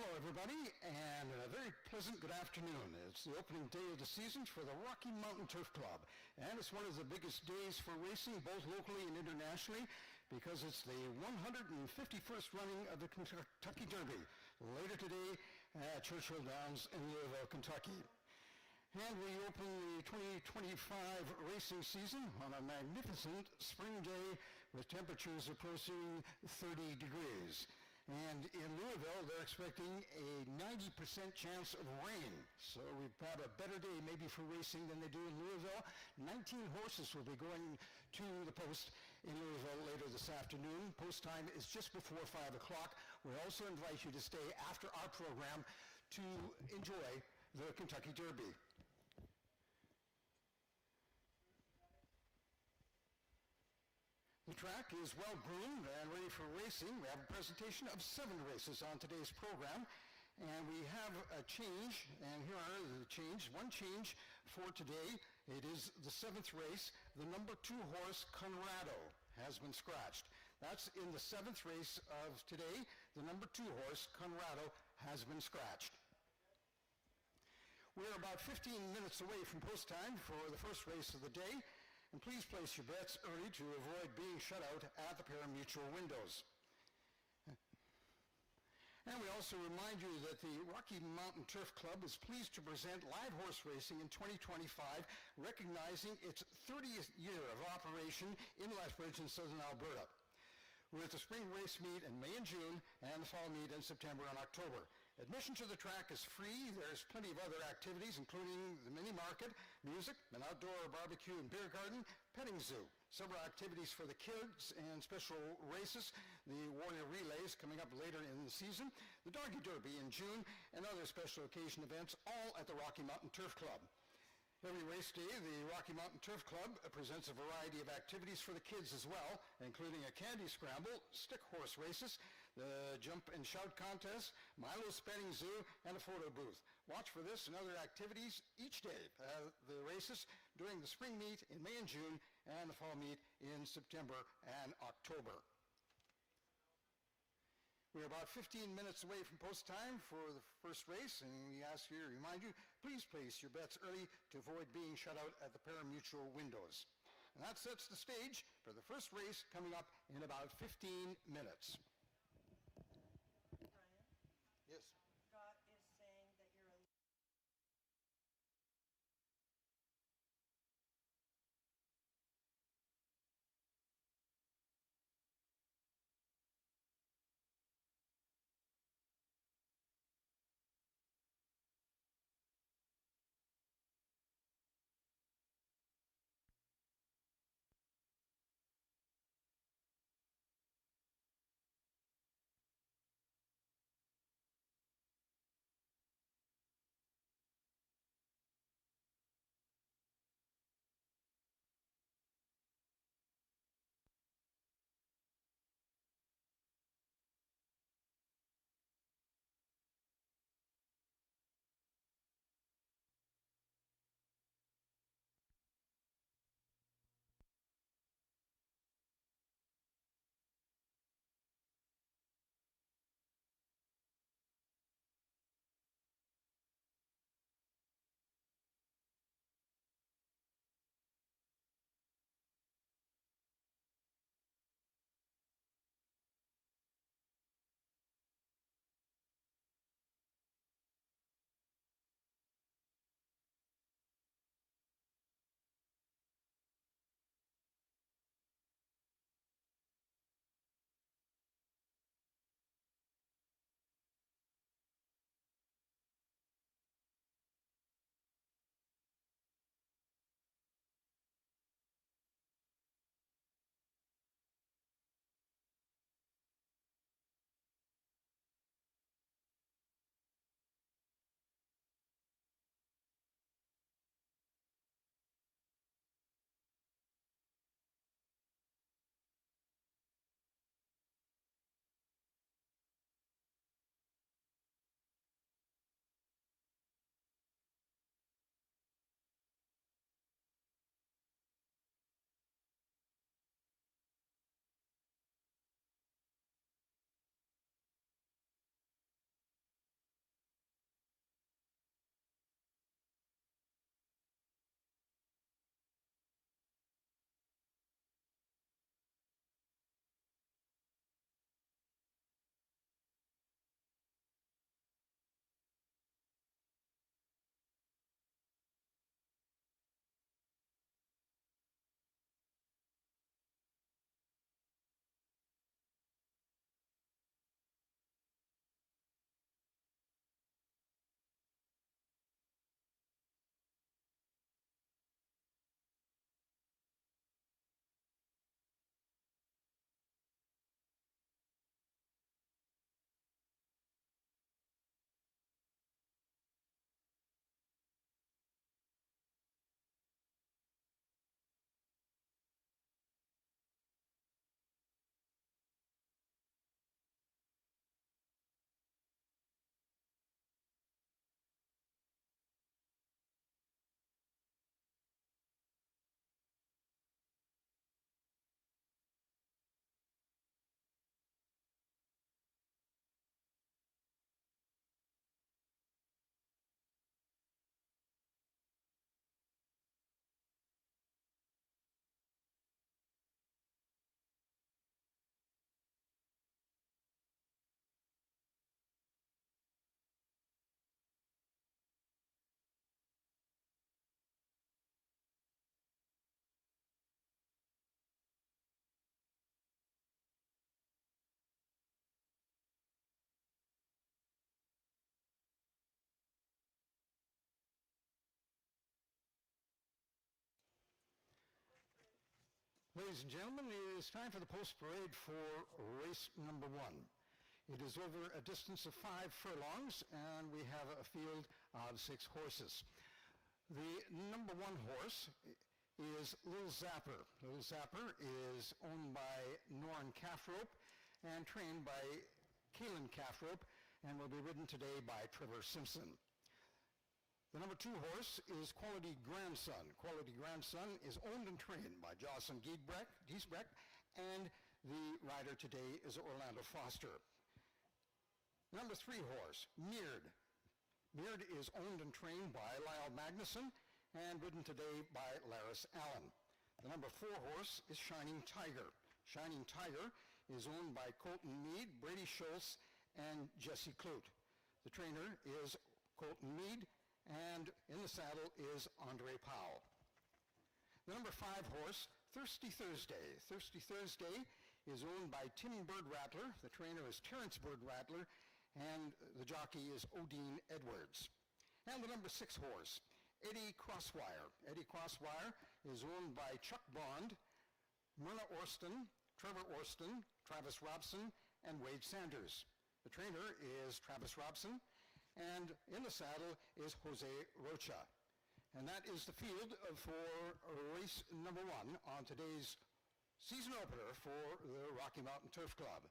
Hello, everybody, and a very pleasant good afternoon. It's the opening day of the season for the Rocky Mountain Turf Club, and it's one of the biggest days for racing, both locally and internationally, because it's the 151st running of the Kentucky Derby, later today at Churchill Downs in Louisville, Kentucky. And we open the 2025 racing season on a magnificent spring day with temperatures approaching 30 degrees. And in Louisville, they're expecting a 90% chance of rain. So we've got a better day maybe for racing than they do in Louisville. 19 horses will be going to the post in Louisville later this afternoon. Post time is just before 5 o'clock. We also invite you to stay after our program to enjoy the Kentucky Derby. The track is well groomed and ready for racing. We have a presentation of 7 races on today's program, and we have a change, and here are the change. One change for today. It is the 7th race. The number 2 horse, Conrado, has been scratched. That's in the 7th race of today. The number 2 horse, Conrado, has been scratched. We're about 15 minutes away from post time for the first race of the day. And please place your bets early to avoid being shut out at the pari-mutuel windows. And we also remind you that the Rocky Mountain Turf Club is pleased to present live horse racing in 2025, recognizing its 30th year of operation in Lethbridge in southern Alberta, with the spring race meet in May and June and the fall meet in September and October. Admission to the track is free. There's plenty of other activities, including the mini market, music, an outdoor barbecue and beer garden, petting zoo, several activities for the kids and special races, the Warrior Relays coming up later in the season, the Doggy Derby in June, and other special occasion events, all at the Rocky Mountain Turf Club. Every race day, the Rocky Mountain Turf Club presents a variety of activities for the kids as well, including a candy scramble, stick horse races, the jump and shout contest, Milo's petting zoo, and a photo booth. Watch for this and other activities each day. The races during the spring meet in May and June, and the fall meet in September and October. We're about 15 minutes away from post time for the first race, and we ask you to remind you, please place your bets early to avoid being shut out at the pari-mutuel windows. And that sets the stage for the first race coming up in about 15 minutes. Brian? Yes. Scott is saying that you're a Ladies and gentlemen, it is time for the post parade for race number 1. It is over a distance of 5 furlongs, and we have a field of 6 horses. The number 1 horse is Little Zapper. Little Zapper is owned by Norrin Calfrope and trained by Kalen Calfrope, and will be ridden today by Trevor Simpson. The number 2 horse is Quality Grandson. Quality Grandson is owned and trained by Jocelyn Giesbrecht, and the rider today is Orlando Foster. The number 3 horse, Meard. Meard is owned and trained by Lyle Magnuson and ridden today by Laris Allen. The number 4 horse is Shining Tiger. Shining Tiger is owned by Colton Mead, Brady Schultz, and Jesse Clute. The trainer is Colton Mead, and in the saddle is Andre Powell. The number 5 horse, Thirsty Thursday. Thirsty Thursday is owned by Tim Bird Rattler. The trainer is Terrence Bird Rattler, and the jockey is Odine Edwards. And the number 6 horse, Eddie Crosswire. Eddie Crosswire is owned by Chuck Bond, Myrna Orston, Trevor Orston, Travis Robson, and Wade Sanders. The trainer is Travis Robson, and in the saddle is Jose Rocha. And that is the field for race number 1 on today's season opener for the Rocky Mountain Turf Club.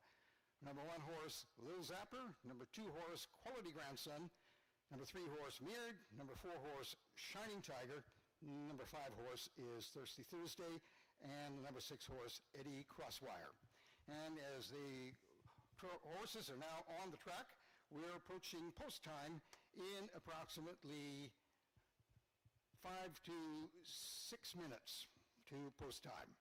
Number 1 horse, Lil Zapper. Number 2 horse, Quality Grandson. Number 3 horse, Meard. Number 4 horse, Shining Tiger. Number 5 horse is Thirsty Thursday. And number 6 horse, Eddie Crosswire. And as the horses are now on the track, we're approaching post time in approximately 5 to 6 minutes to post time.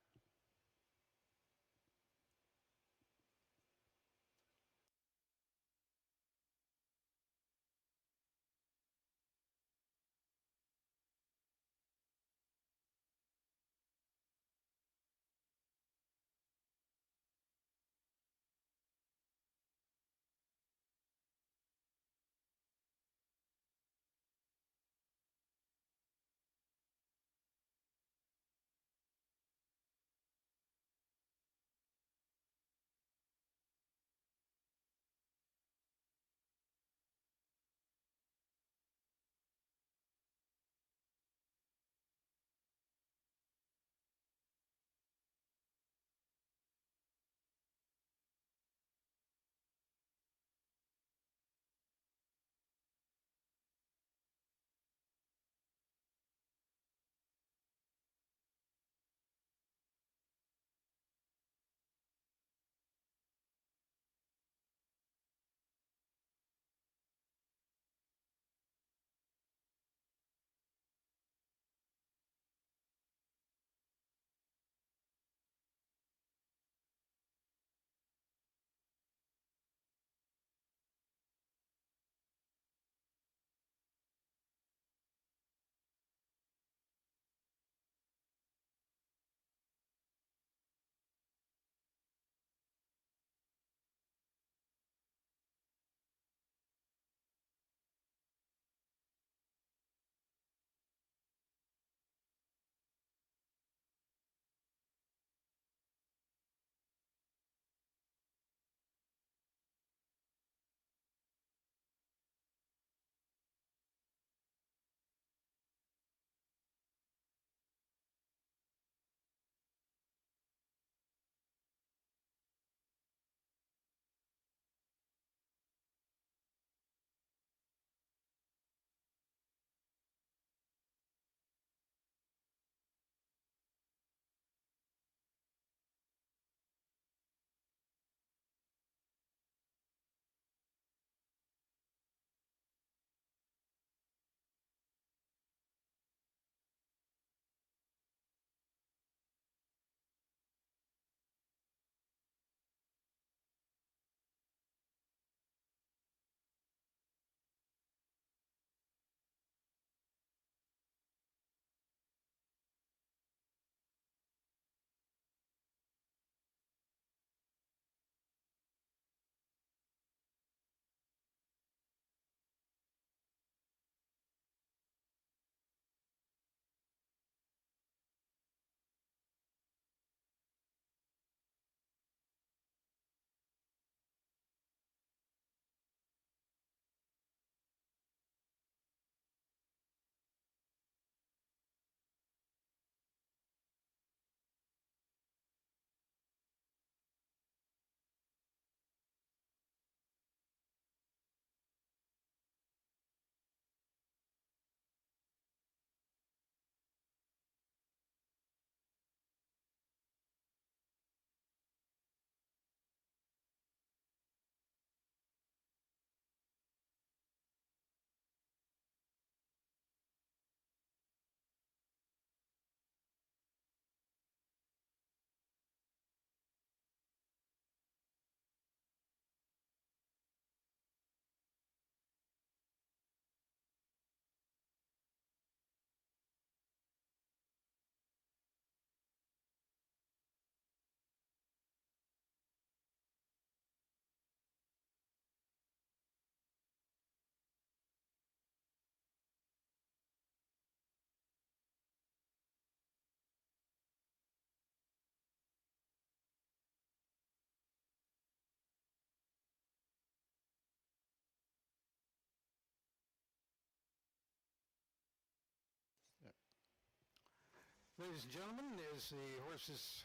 Ladies and gentlemen, as the horses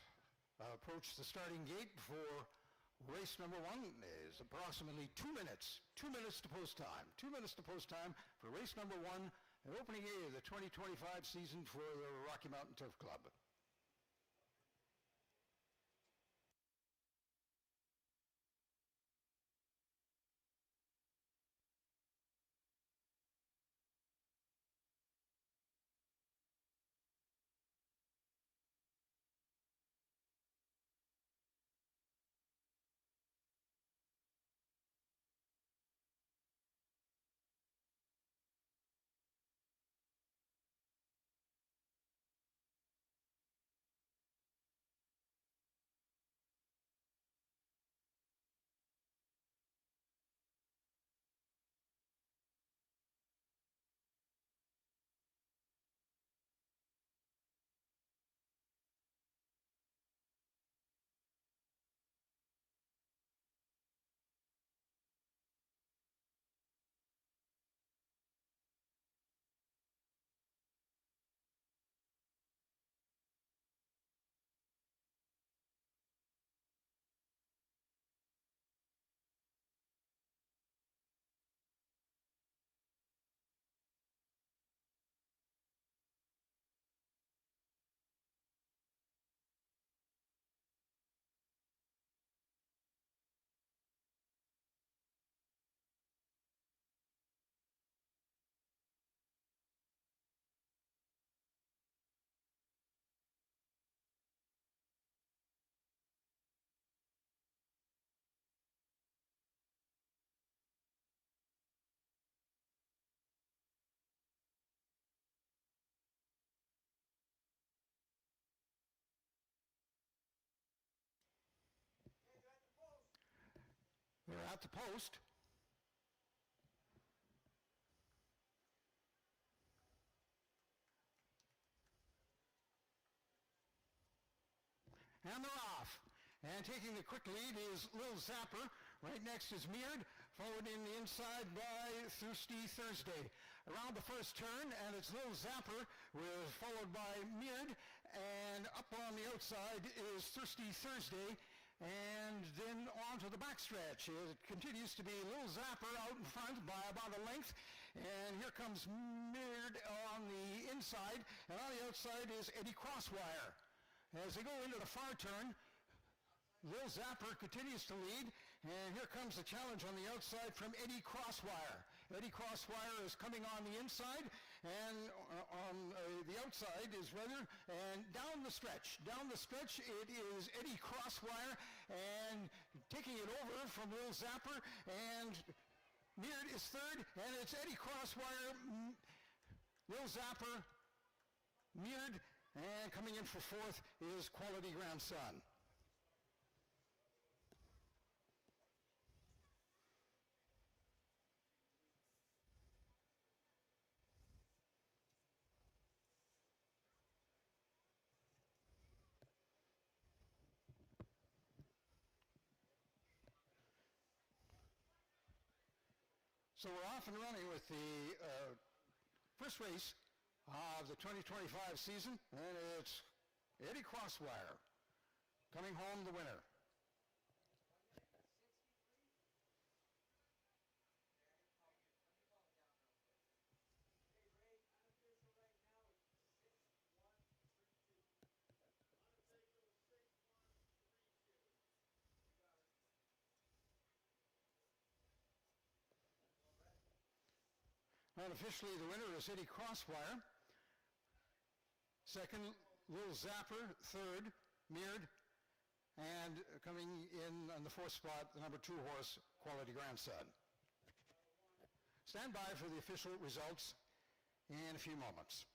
approach the starting gate for race number one, is approximately 2 minutes. 2 minutes to post time. 2 minutes to post time for race number one, the opening day of the 2025 season for the Rocky Mountain Turf Club. They're at the post. And they're off. And taking the quick lead is Lil Zapper. Right next is Meard, followed in the inside by Thirsty Thursday. Around the first turn, and it's Lil Zapper, followed by Meard. And up on the outside is Thirsty Thursday. And then on to the backstretch. It continues to be Lil Zapper out in front by about a length. And here comes Meard on the inside. And on the outside is Eddie Crosswire. As they go into the far turn, Lil Zapper continues to lead, and here comes the challenge on the outside from Eddie Crosswire. Eddie Crosswire is coming on the inside, and on the outside is Weather, and down the stretch, it is Eddie Crosswire, and taking it over from Lil Zapper, and Meard is third, and it's Eddie Crosswire, Lil Zapper, Meard, and coming in for fourth is Quality Grandson. So we're off and running with the first race of the 2025 season, and it's Eddie Crosswire coming home the winner. Unofficially, the winner is Eddie Crosswire. Second, Lil Zapper. Third, Meard. And coming in on the fourth spot, the number 2 horse, Quality Grandson. Stand by for the official results in a few moments.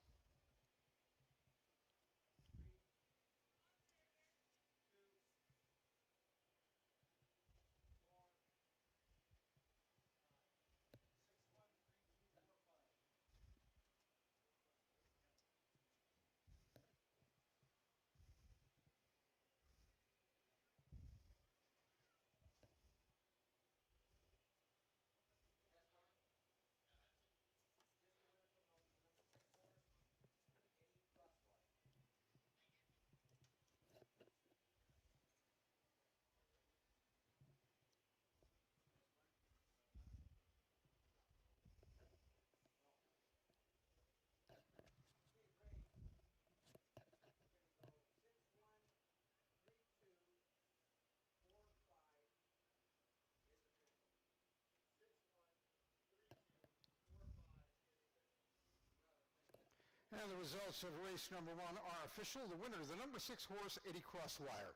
And the results of race number 1 are official. The winner, the number 6 horse, Eddie Crosswire.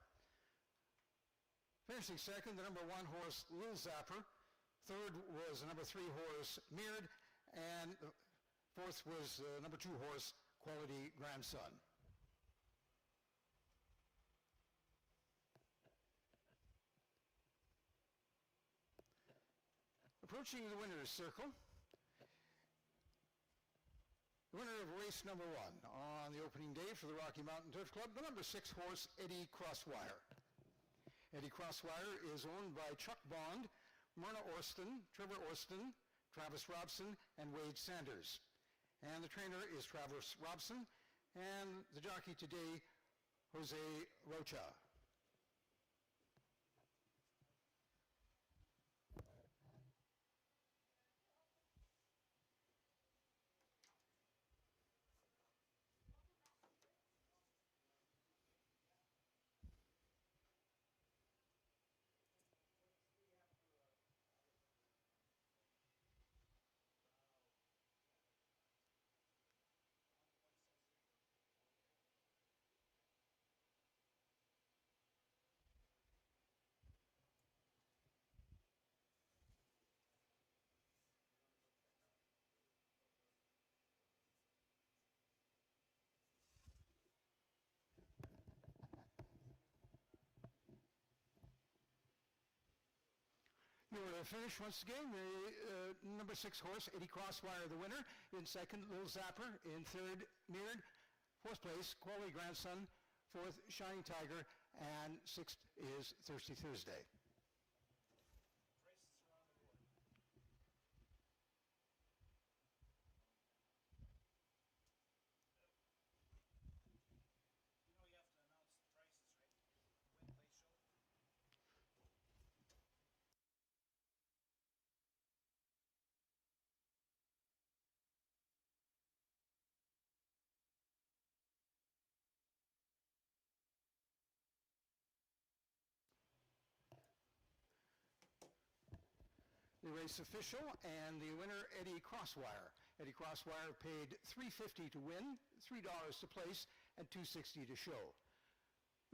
Finishing second, the number 1 horse, Lil Zapper. Third was the number 3 horse, Mirrored. And fourth was number 2 horse, Quality Grandson. Approaching the winner's circle, the winner of race number 1 on the opening day for the Rocky Mountain Turf Club, the number 6 horse, Eddie Crosswire. Eddie Crosswire is owned by Chuck Bond, Myrna Orston, Trevor Orston, Travis Robson, and Wade Sanders. And the trainer is Travis Robson, and the jockey today, Jose Rocha. Your finish once again, the number 6 horse, Eddie Crosswire, the winner. In second, Lil Zapper. In third, Mirrored. Fourth place, Quality Grandson. Fourth, Shining Tiger. And sixth is Thirsty Thursday. The race official and the winner, Eddie Crosswire. Eddie Crosswire paid $3.50 to win, $3 to place, and $2.60 to show.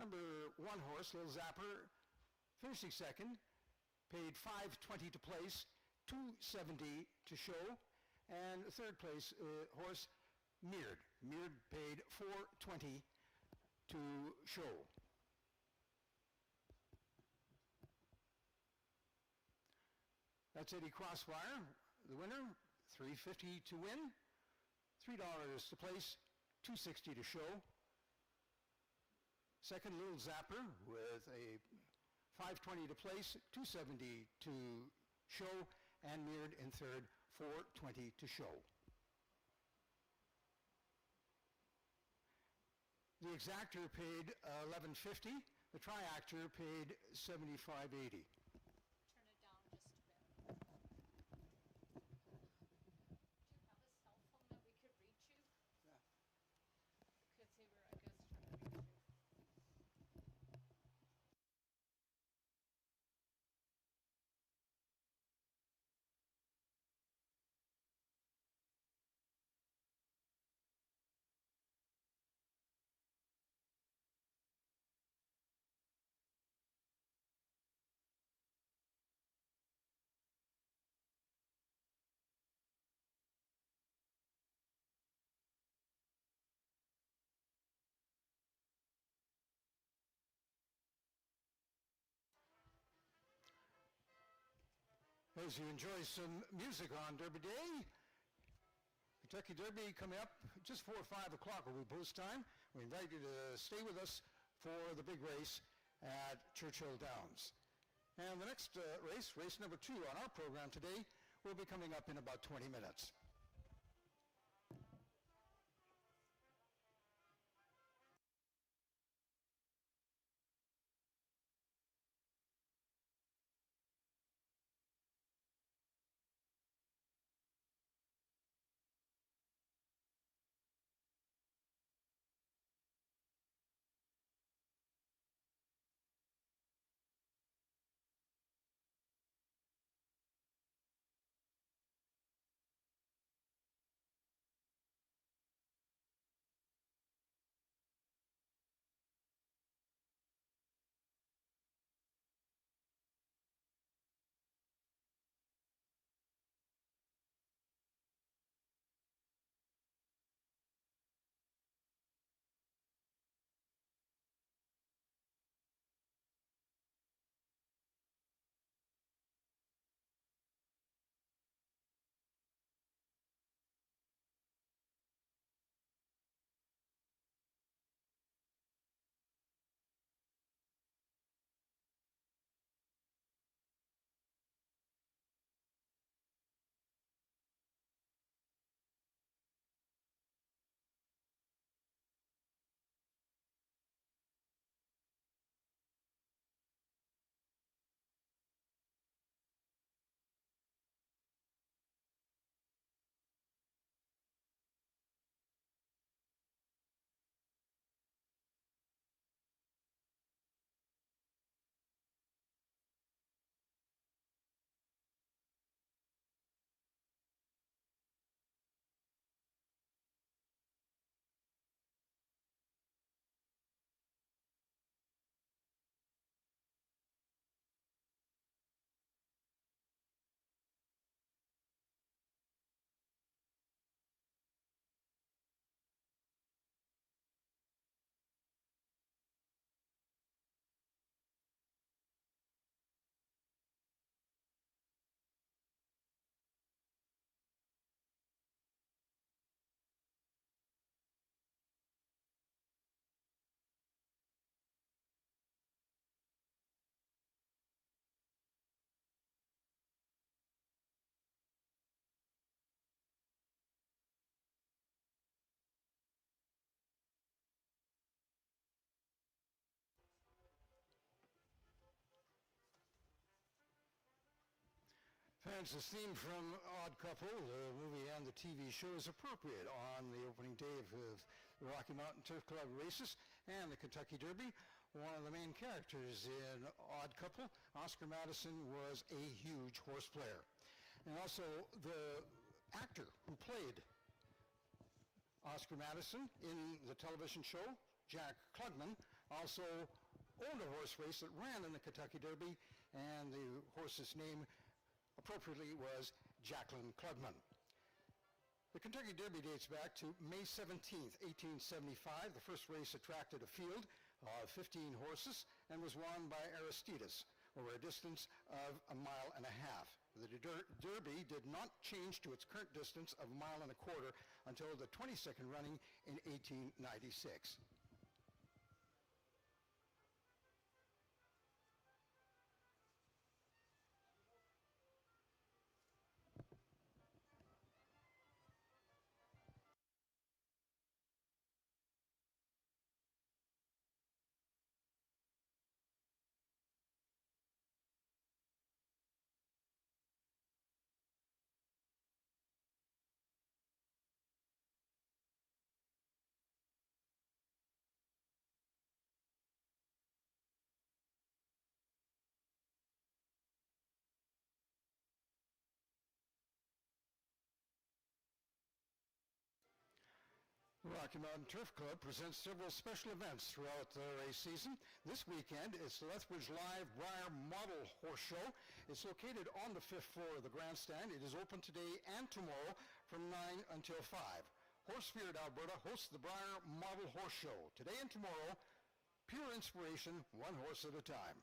Number 1 horse, Lil Zapper, finishing second, paid $5.20 to place, $2.70 to show, and third place horse, Mirrored. Mirrored paid $4.20 to show. That's Eddie Crosswire, the winner, $3.50 to win, $3 to place, $2.60 to show. Second, Lil Zapper with a $5.20 to place, $2.70 to show, and Mirrored in third, $4.20 to show. The exactor paid $11.50. The triactor paid $75.80. As you enjoy some music on Derby Day, Kentucky Derby coming up just 4 or 5 o'clock will be post time. We invite you to stay with us for the big race at Churchill Downs. And the next race, race number 2 on our program today, will be coming up in about 20 minutes. Vince's theme from Odd Couple, the movie and the TV show, is appropriate on the opening day of the Rocky Mountain Turf Club races and the Kentucky Derby. One of the main characters in Odd Couple, Oscar Madison, was a huge horse player. And also the actor who played Oscar Madison in the television show, Jack Klugman, also owned a horse race that ran in the Kentucky Derby, and the horse's name appropriately was Jacqueline Klugman. The Kentucky Derby dates back to May 17th, 1875. The first race attracted a field of 15 horses and was won by Aristides over a distance of 1.5 miles. The Derby did not change to its current distance of 1.25 miles until the 22nd running in 1896. The Rocky Mountain Turf Club presents several special events throughout the race season. This weekend, it's the Lethbridge Live Briar Model Horse Show. It's located on the 5th floor of the grandstand. It is open today and tomorrow from 9 until 5. Horse Spirit Alberta hosts the Briar Model Horse Show today and tomorrow. Pure inspiration, one horse at a time.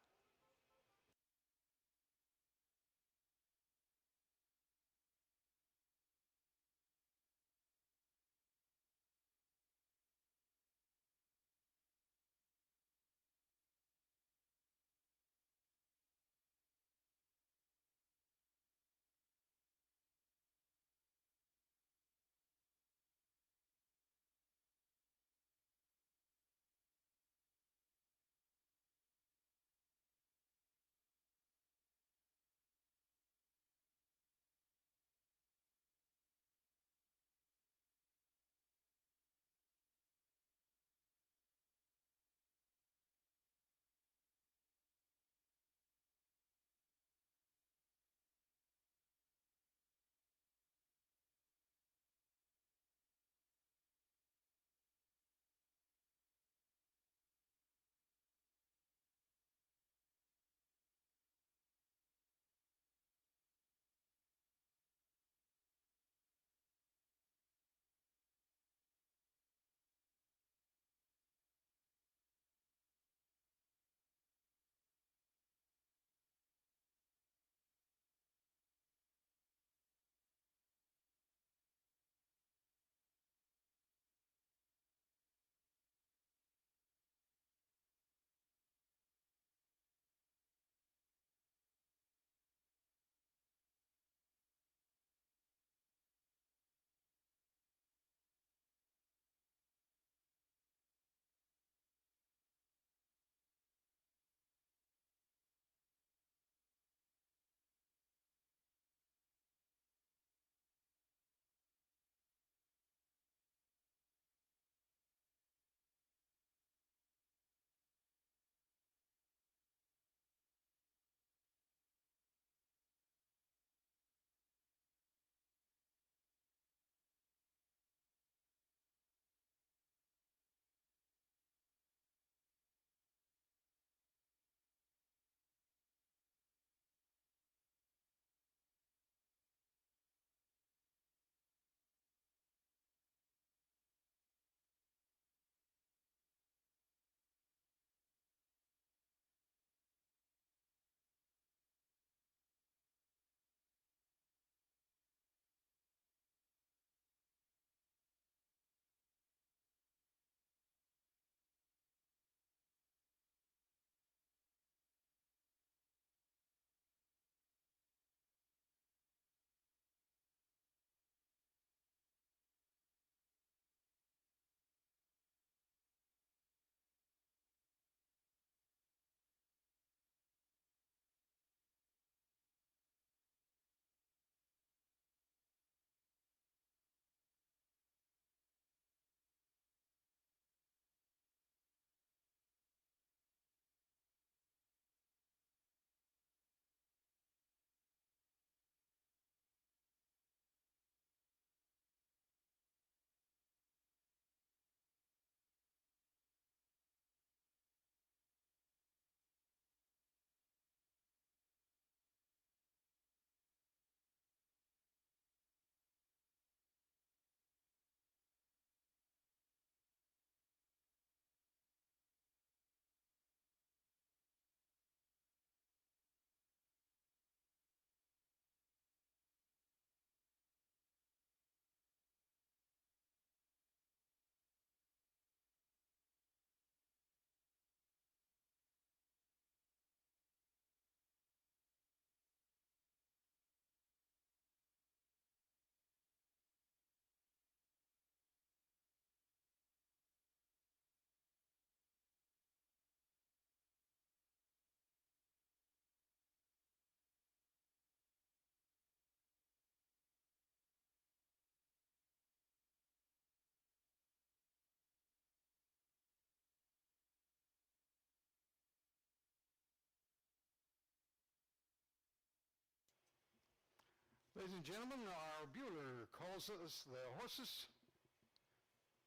Ladies and gentlemen, our bueller calls us the horses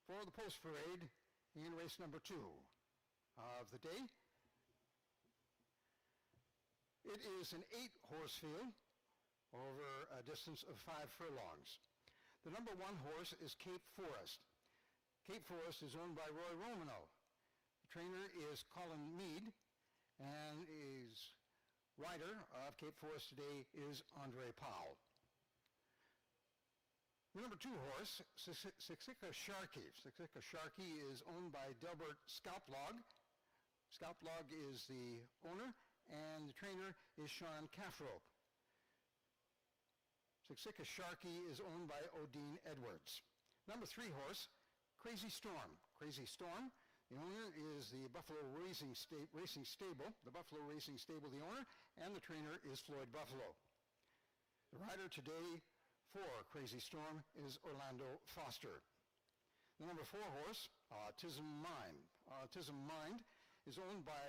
for the post parade in race number 2 of the day. It is an 8-horse field over a distance of 5 furlongs. The number 1 horse is Cape Forest. Cape Forest is owned by Roy Romano. The trainer is Colin Mead, and his rider of Cape Forest today is Andre Powell. The number 2 horse, Siksika Sharkey. Siksika Sharkey is owned by Delbert Scalplog. Scalplog is the owner, and the trainer is Sean Caffrope. Siksika Sharkey is owned by Odine Edwards. Number 3 horse, Crazy Storm. Crazy Storm, the owner is the Buffalo Racing Stable. The Buffalo Racing Stable, the owner, and the trainer is Floyd Buffalo. The rider today for Crazy Storm is Orlando Foster. The number 4 horse, Autism Mind. Autism Mind is owned by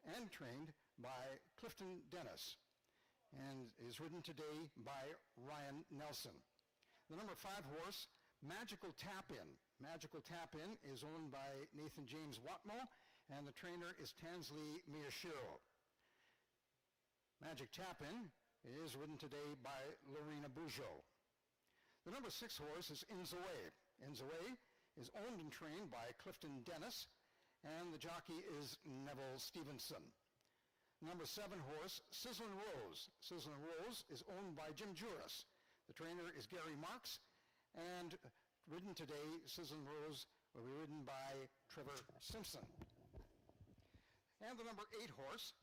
and trained by Clifton Dennis and is ridden today by Ryan Nelson. The number 5 horse, Magical Tap-In. Magical Tap-In is owned by Nathan James Watmo, and the trainer is Tansley Miyashiro. Magic Tap-In is ridden today by Lorena Bujo. The number 6 horse is Inzoe. Inzoe is owned and trained by Clifton Dennis, and the jockey is Neville Stevenson. Number 7 horse, Sizzlin' Rose. Sizzlin' Rose is owned by Jim Juris. The trainer is Gary Marks, and ridden today, Sizzlin' Rose will be ridden by Trevor Simpson. And the number 8 horse,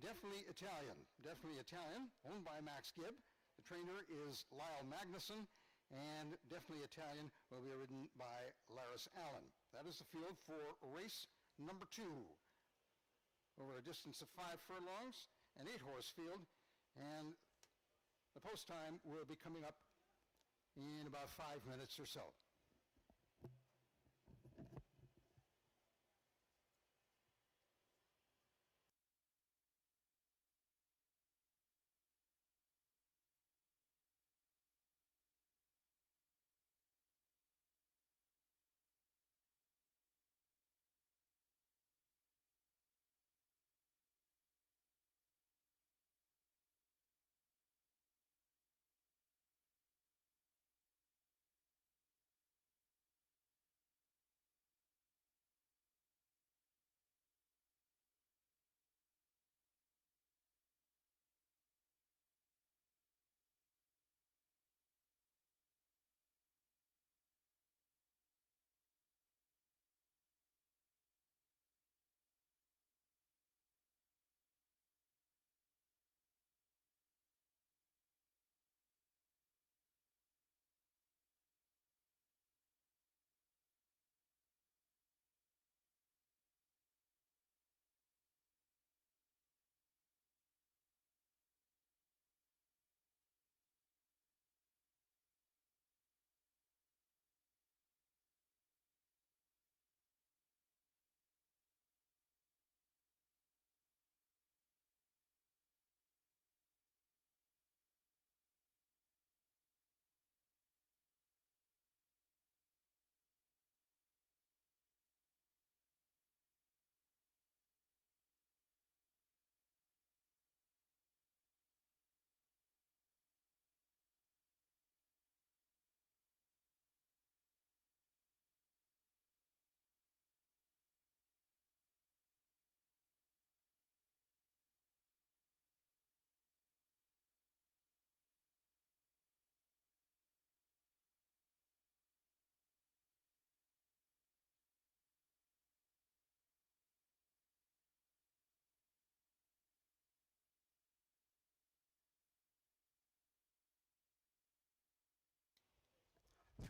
Definitely Italian, owned by Max Gibb. The trainer is Lyle Magnuson, and Definitely Italian will be ridden by Laris Allen. That is the field for race number 2. Over a distance of 5 furlongs, an 8-horse field, and the post time will be coming up in about 5 minutes or so.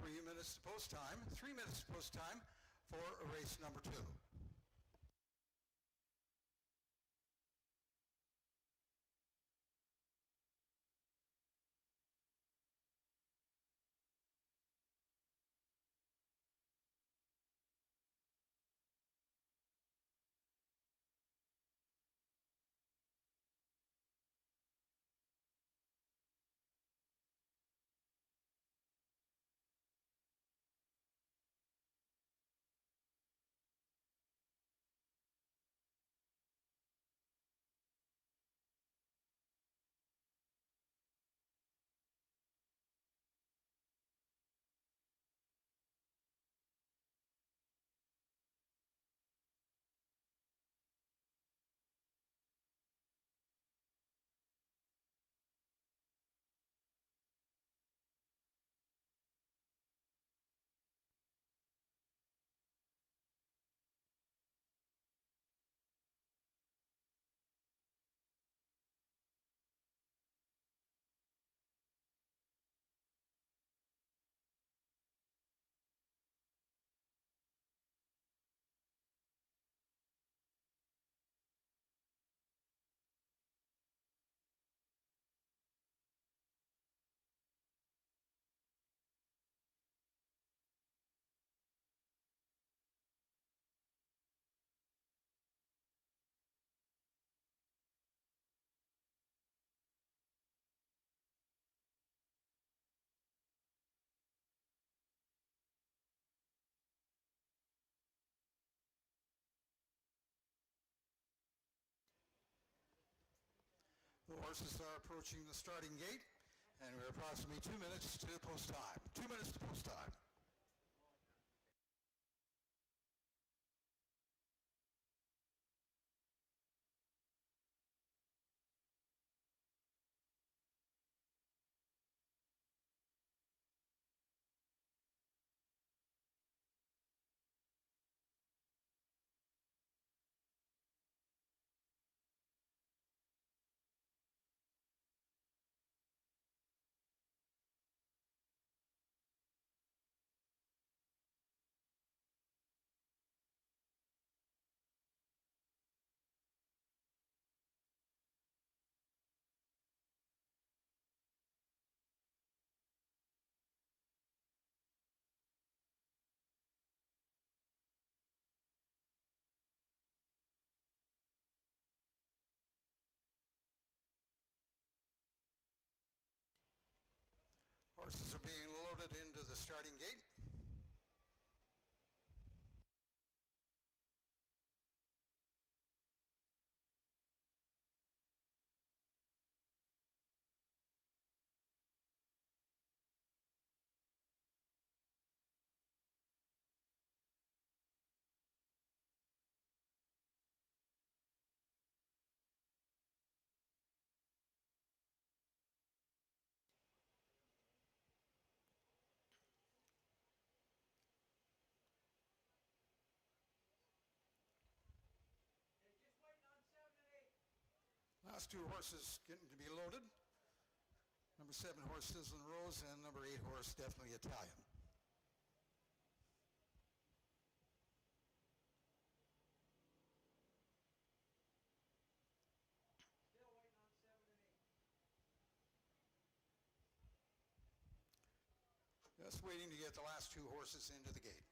3 minutes to post time. 3 minutes to post time for race number 2. horses are approaching the starting gate, and we're approximately 2 minutes to post time. 2 minutes to post time. Horses are being loaded into the starting gate. Last two horses getting to be loaded. Number 7 horse Sizzling Rose and number 8 horse Definitely Italian. Still waiting on 7 and 8. Just waiting to get the last two horses into the gate.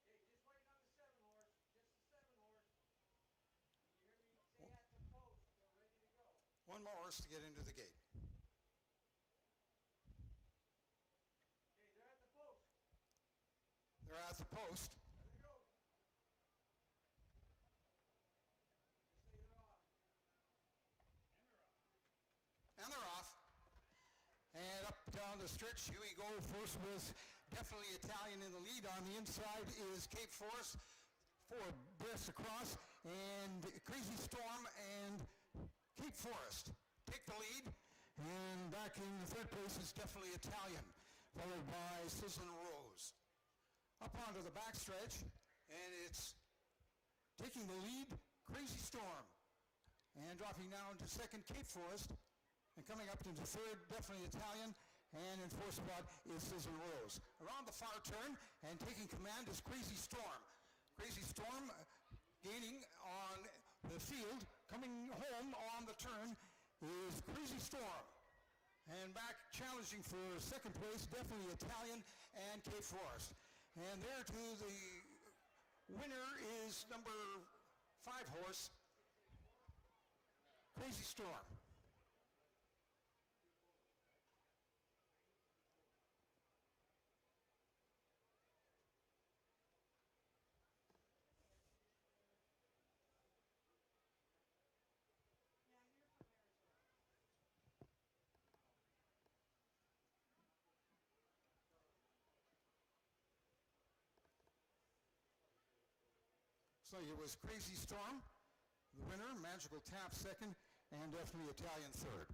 Okay, just waiting on the 7 horse. Just the 7 horse. You hear me say at the post, they're ready to go. One more horse to get into the gate. Okay, they're at the post. They're at the post. There they go. Just say they're off. And they're off. And up down the stretch, here we go. First was Definitely Italian in the lead. On the inside is Cape Forest, 4 breaths across, and Crazy Storm and Cape Forest take the lead. And back in the third place is Definitely Italian, followed by Sizzling Rose. Up onto the backstretch, and it's taking the lead, Crazy Storm. And dropping down to second, Cape Forest. And coming up into third, Definitely Italian. And in fourth spot is Sizzling Rose. Around the far turn and taking command is Crazy Storm. Crazy Storm gaining on the field. Coming home on the turn is Crazy Storm. And back challenging for second place, Definitely Italian and Cape Forest. And there to the winner is number 5 horse, Crazy Storm. Yeah, you're from Arizona. So it was Crazy Storm, the winner, Magical Tap second, and Definitely Italian third.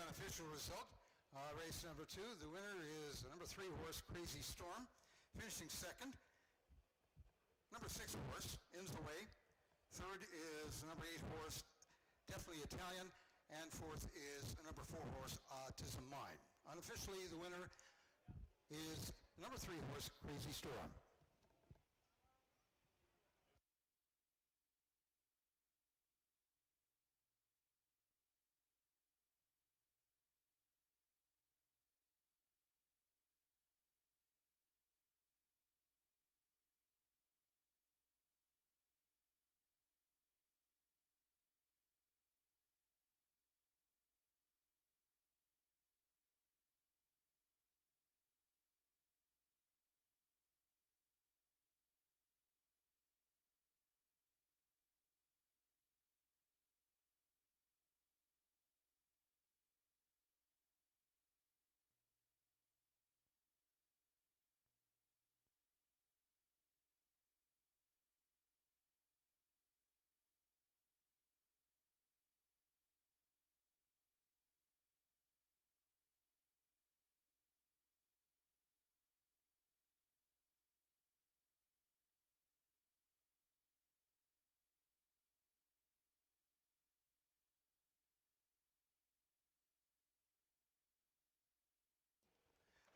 unofficial result. Race number 2, the winner is number 3 horse, Crazy Storm. Finishing second, number 6 horse, Insaway. Third is number 8 horse, Definitely Italian. And fourth is number 4 horse, Autism Mine. Unofficially, the winner is number 3 horse, Crazy Storm.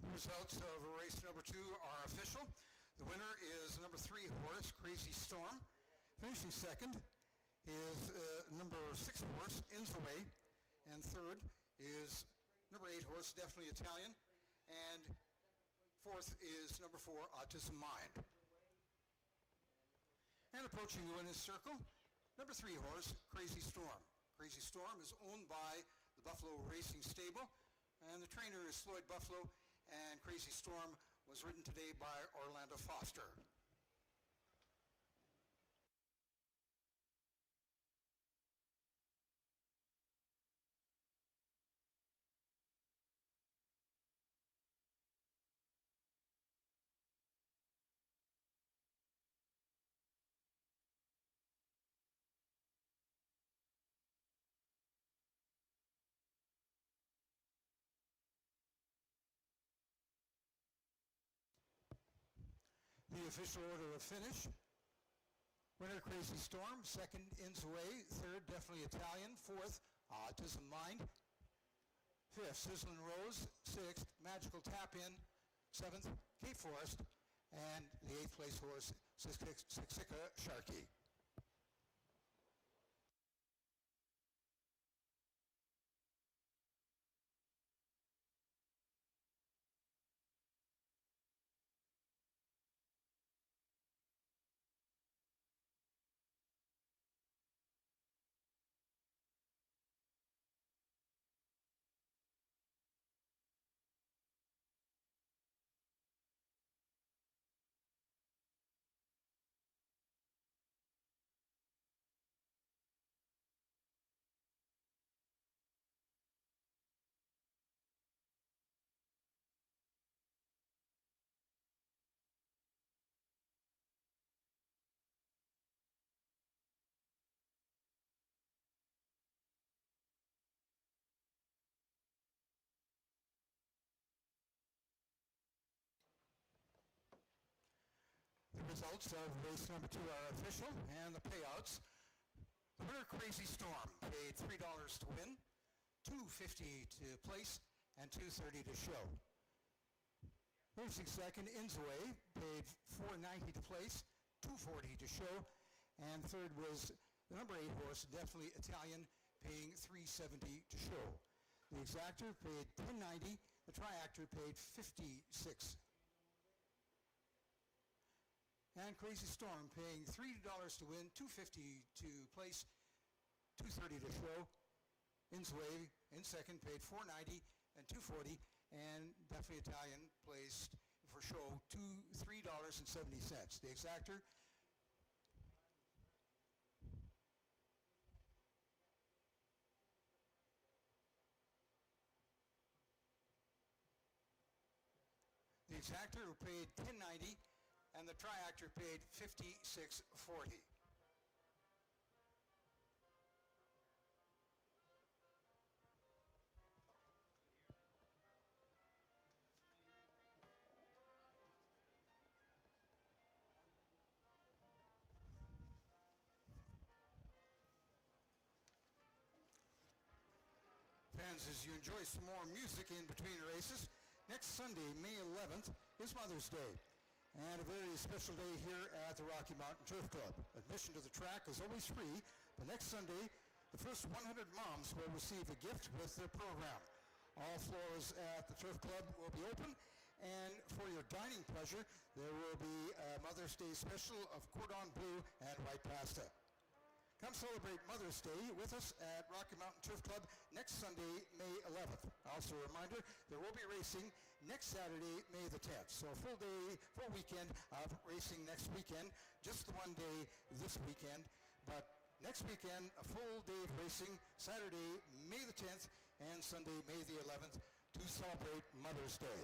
The results of race number 2 are official. The winner is number 3 horse, Crazy Storm. Finishing second is number 6 horse, Insaway. And third is number 8 horse, Definitely Italian. And fourth is number 4, Autism Mind. And approaching the winner's circle, number 3 horse, Crazy Storm. Crazy Storm is owned by the Buffalo Racing Stable, and the trainer is Floyd Buffalo, and Crazy Storm was ridden today by Orlando Foster. The official order of finish. Winner, Crazy Storm. Second, Insaway. Third, Definitely Italian. Fourth, Autism Mind. Fifth, Sizzling Rose. Sixth, Magical Tap In. Seventh, Cape Forest. And the 8th place horse, Siksika Sharkey. The results of race number 2 are official, and the payouts. The winner, Crazy Storm, paid $3 to win, $2.50 to place, and $2.30 to show. Finishing second, Insaway, paid $4.90 to place, $2.40 to show, and third was the number 8 horse, Definitely Italian, paying $3.70 to show. The exactor paid $10.90, the triactor paid $56. And Crazy Storm paying $3 to win, $2.50 to place, $2.30 to show. Insaway in second paid $4.90 and $2.40, and Definitely Italian placed for show $3.70. The exactor paid $10.90, and the triactor paid $56.40. happens is you enjoy some more music in between races. Next Sunday, May 11th, is Mother's Day, and a very special day here at the Rocky Mountain Turf Club. Admission to the track is always free, but next Sunday, the first 100 moms will receive a gift with their program. All floors at the Turf Club will be open, and for your dining pleasure, there will be a Mother's Day special of cordon bleu and white pasta. Come celebrate Mother's Day with us at Rocky Mountain Turf Club next Sunday, May 11th. Also a reminder, there will be racing next Saturday, May the 10th. So a full weekend of racing next weekend, just the one day this weekend. But next weekend, a full day of racing, Saturday, May the 10th, and Sunday, May the 11th, to celebrate Mother's Day.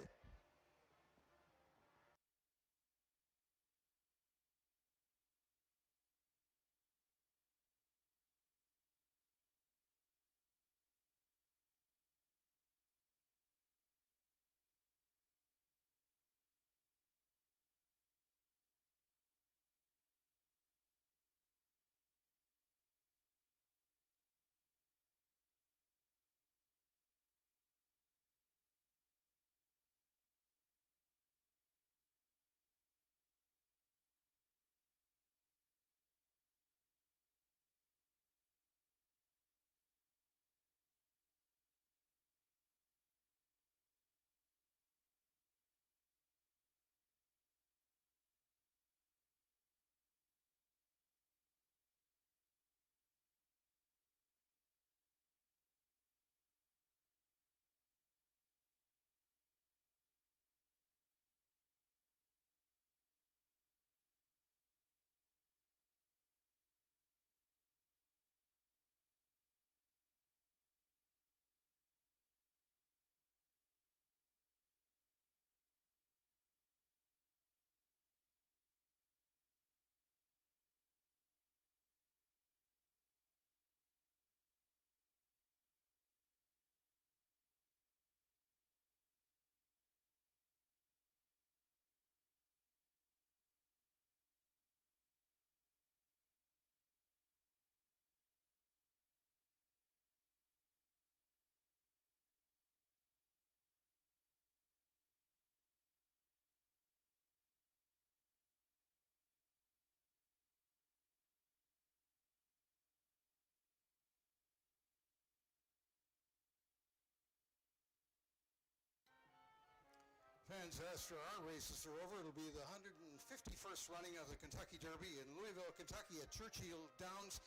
Fans, after our races are over, it'll be the 151st running of the Kentucky Derby in Louisville, Kentucky at Churchill Downs,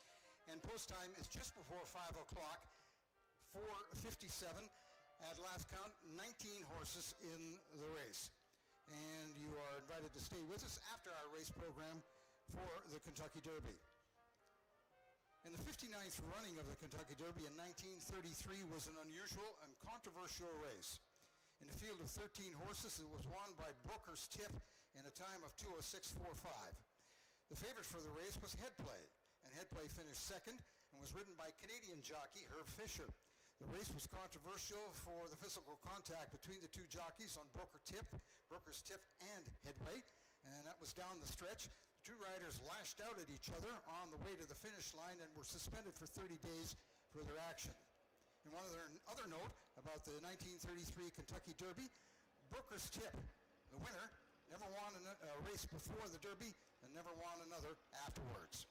and post time is just before 5 o'clock, 4:57. At last count, 19 horses in the race. And you are invited to stay with us after our race program for the Kentucky Derby. In the 59th running of the Kentucky Derby in 1933 was an unusual and controversial race. In a field of 13 horses, it was won by Broker's Tip in a time of 2:06.45. The favorite for the race was Headplay, and Headplay finished second and was ridden by Canadian jockey Herb Fisher. The race was controversial for the physical contact between the two jockeys on Broker's Tip and Headway, and that was down the stretch. The two riders lashed out at each other on the way to the finish line and were suspended for 30 days for their action. And one other note about the 1933 Kentucky Derby, Broker's Tip, the winner, never won a race before the Derby and never won another afterwards.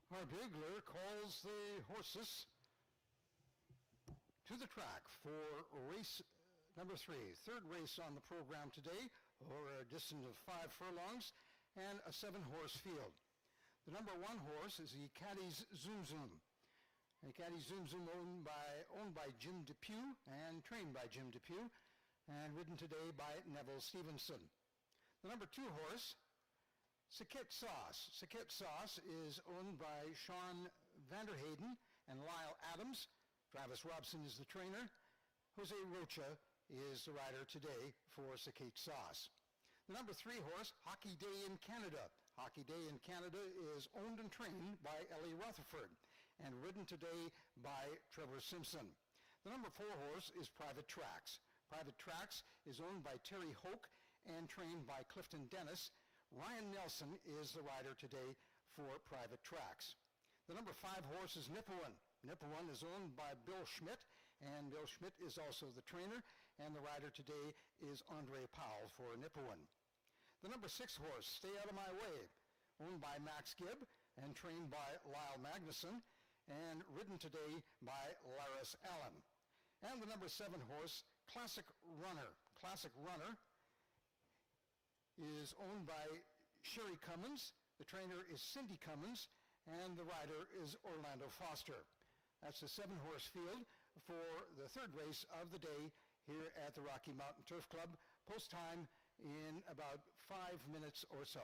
Our bugler calls the horses to the track for race number 3, third race on the program today, over a distance of 5 furlongs and a 7-horse field. The number 1 horse is the Caddy's Zoom Zoom. The Caddy's Zoom Zoom owned by Jim Depew and trained by Jim Depew and ridden today by Neville Stevenson. The number 2 horse, Saket Sauce. Saket Sauce is owned by Sean Vanderhayden and Lyle Adams. Travis Robson is the trainer. Jose Rocha is the rider today for Saket Sauce. The number 3 horse, Hockey Day in Canada. Hockey Day in Canada is owned and trained by Ellie Rutherford and ridden today by Trevor Simpson. The number 4 horse is Private Tracks. Private Tracks is owned by Terry Hoke and trained by Clifton Dennis. Ryan Nelson is the rider today for Private Tracks. The number 5 horse is Nipawin. Nipawin is owned by Bill Schmidt, and Bill Schmidt is also the trainer, and the rider today is Andre Powell for Nipawin. The number 6 horse, Stay Out of My Way, owned by Max Gibb and trained by Lyle Magnuson, and ridden today by Laris Allen. And the number 7 horse, Classic Runner. Classic Runner is owned by Sherry Cummins. The trainer is Cindy Cummins, and the rider is Orlando Foster. That's the 7-horse field for the third race of the day here at the Rocky Mountain Turf Club. Post time in about 5 minutes or so.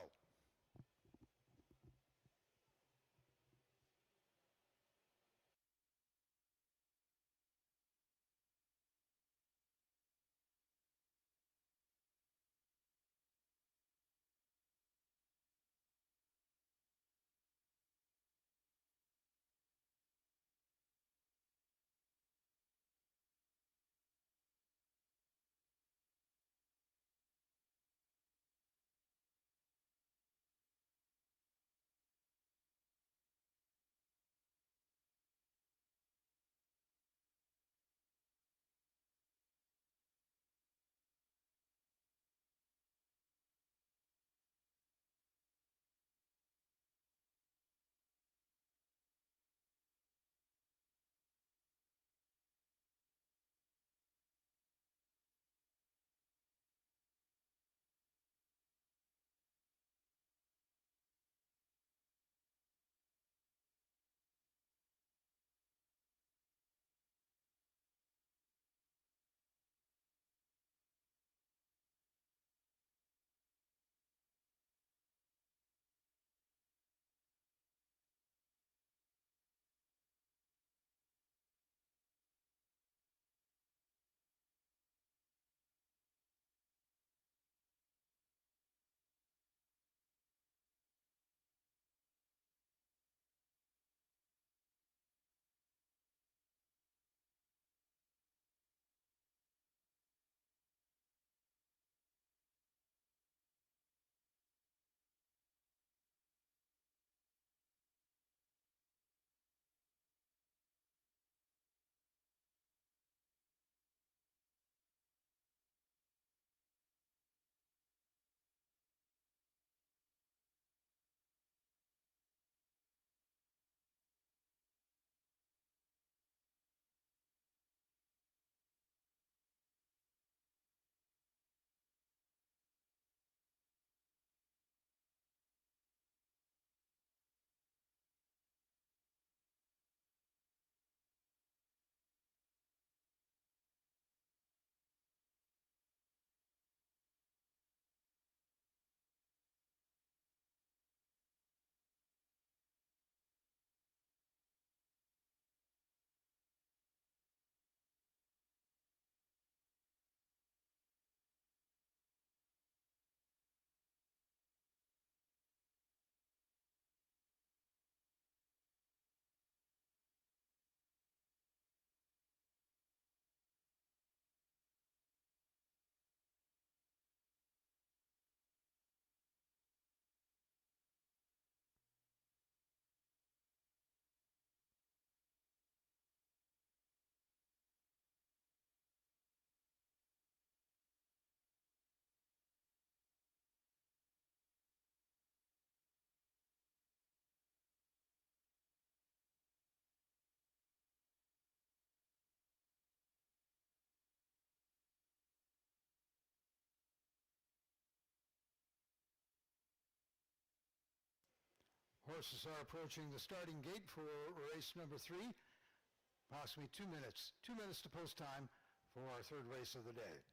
Horses are approaching the starting gate for race number 3. Approximately 2 minutes. 2 minutes to post time for our third race of the day.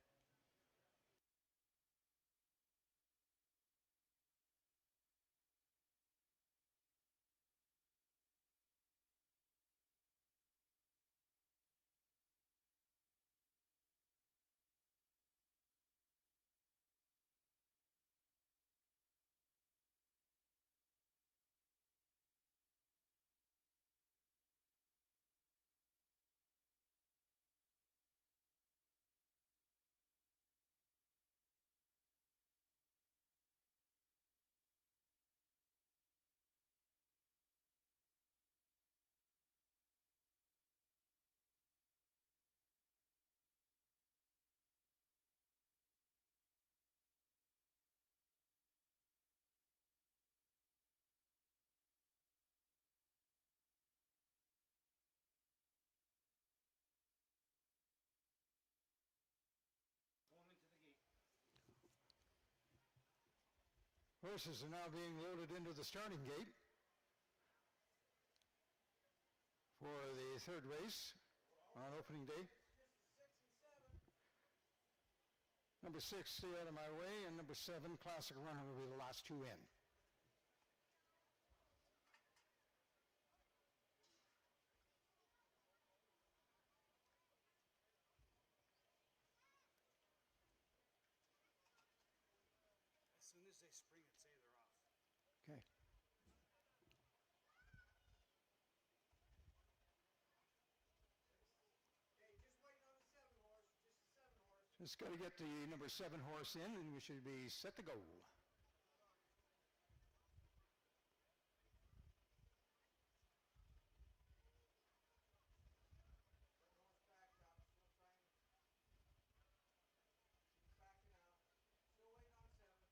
Horses are now being loaded into the starting gate for the third race on opening day. Number 6, Stay Out of My Way, and number 7, Classic Runner, will be the last two in. As soon as they spring it, say they're off. Okay. Okay, just waiting on the 7 horse, just the 7 horse. Just got to get the number 7 horse in, and we should be set to go. That horse backed up, still trying. He's backing out. Still waiting on 7.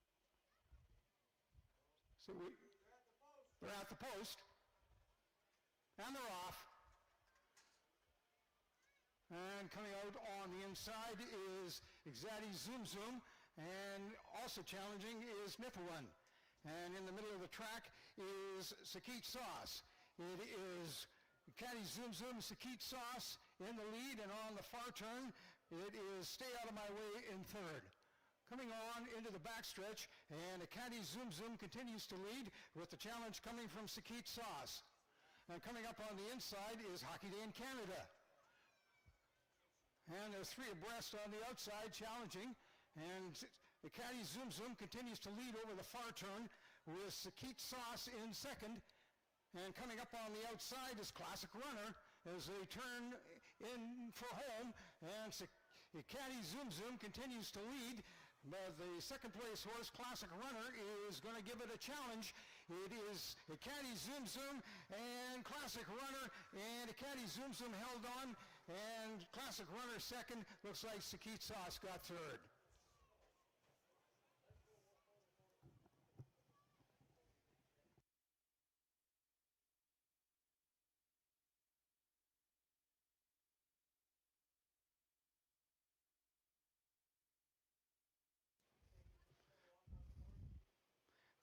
So They're at the post. they're at the post, and they're off. And coming out on the inside is Exati Zoom Zoom, and also challenging is Nipperun. And in the middle of the track is Sakit Sauce. It is Caddy Zoom Zoom, Sakit Sauce in the lead, and on the far turn, it is Stay Out of My Way in third. Coming on into the backstretch, and Caddy Zoom Zoom continues to lead with the challenge coming from Sakit Sauce. And coming up on the inside is Hockey Day in Canada. And there's 3 abreast on the outside challenging, and the Caddy Zoom Zoom continues to lead over the far turn with Sakit Sauce in second. And coming up on the outside is Classic Runner as they turn in for home, and the Caddy Zoom Zoom continues to lead. But the second place horse, Classic Runner, is going to give it a challenge. It is a Caddy Zoom Zoom and Classic Runner, and a Caddy Zoom Zoom held on, and Classic Runner second. Looks like Sakit Sauce got third.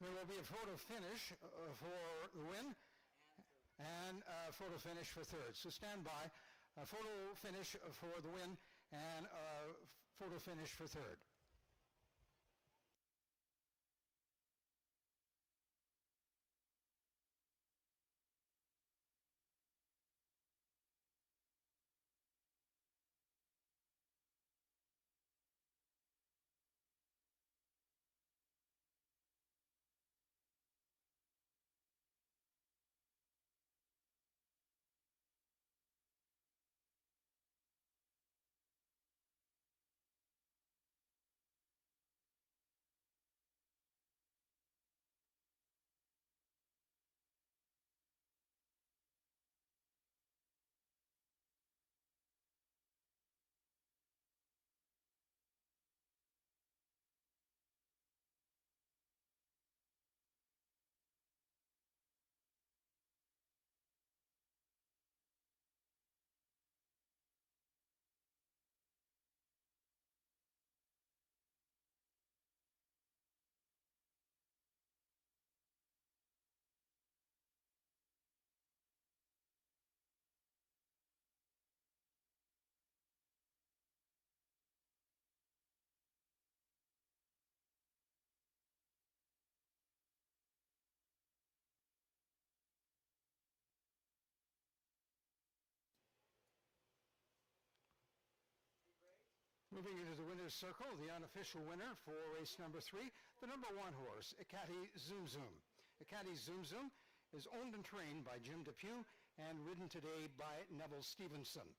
There will be a photo finish for the win and a photo finish for third. So stand by. A photo finish for the win and a photo finish for third. Moving into the winner's circle, the unofficial winner for race number 3, the number 1 horse, Ikati Zoom Zoom. Ikati Zoom Zoom is owned and trained by Jim Depew and ridden today by Neville Stevenson.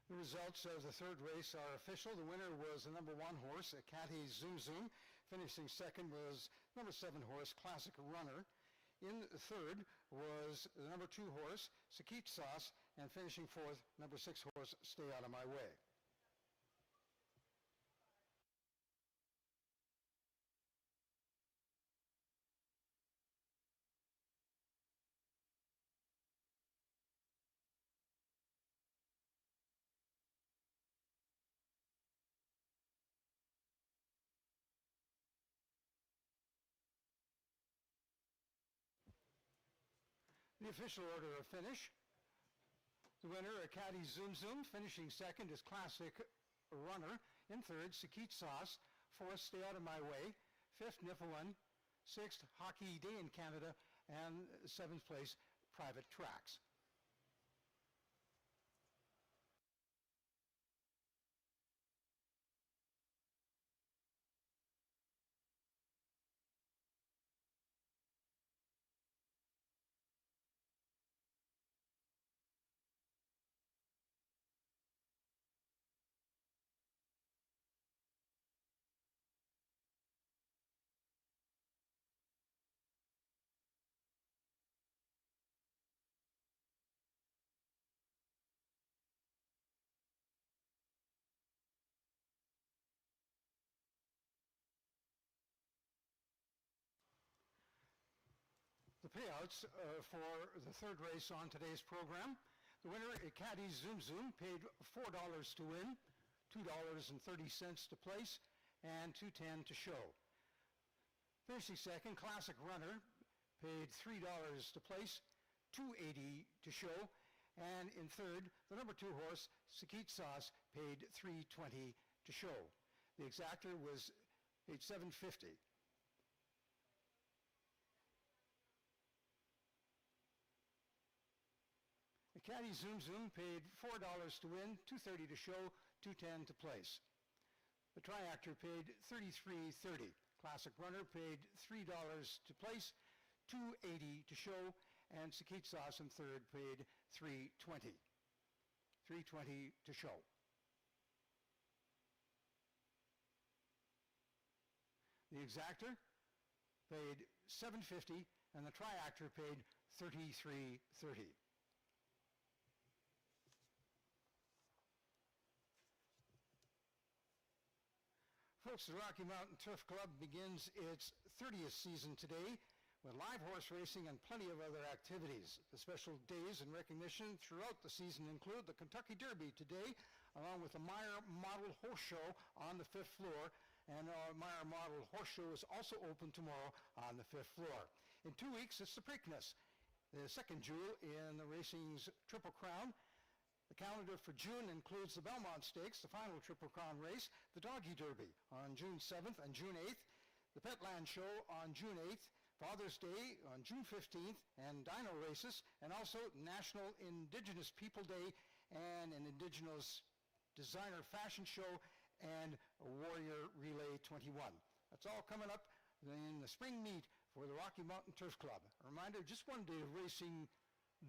The results of the third race are official. The winner was the number 1 horse, Ikati Zoom Zoom. Finishing second was number 7 horse, Classic Runner. In third was the number 2 horse, Sakit Sauce, and finishing fourth, number 6 horse, Stay Out of My Way. The official order of finish. The winner, Ikati Zoom Zoom. Finishing second is Classic Runner. In third, Sakit Sauce. Fourth, Stay Out of My Way. Fifth, Niflheim. Sixth, Hockey Day in Canada. And seventh place, Private Tracks. The payouts for the third race on today's program. The winner, Ikati Zoom Zoom, paid $4 to win, $2.30 to place, and $2.10 to show. Finishing second, Classic Runner, paid $3 to place, $2.80 to show, and in third, the number 2 horse, Sakit Sauce, paid $3.20 to show. The exactor was paid $7.50. Ikati Zoom Zoom paid $4 to win, $2.30 to show, $2.10 to place. The triactor paid $33.30. Classic Runner paid $3 to place, $2.80 to show, and Sakit Sauce in third paid $3.20. $3.20 to show. The exactor paid $7.50, and the triactor paid $33.30. Folks, the Rocky Mountain Turf Club begins its 30th season today with live horse racing and plenty of other activities. The special days in recognition throughout the season include the Kentucky Derby today, along with the Meyer Model Horse Show on the 5th floor, and Meyer Model Horse Show is also open tomorrow on the 5th floor. In 2 weeks, it's the Preakness, the second jewel in the racing's Triple Crown. The calendar for June includes the Belmont Stakes, the final Triple Crown race, the Doggy Derby on June 7th and June 8th, the Petland Show on June 8th, Father's Day on June 15th, and Dino races, and also National Indigenous People Day and an Indigenous Designer Fashion Show and a Warrior Relay 21. That's all coming up in the spring meet for the Rocky Mountain Turf Club. A reminder, just one day of racing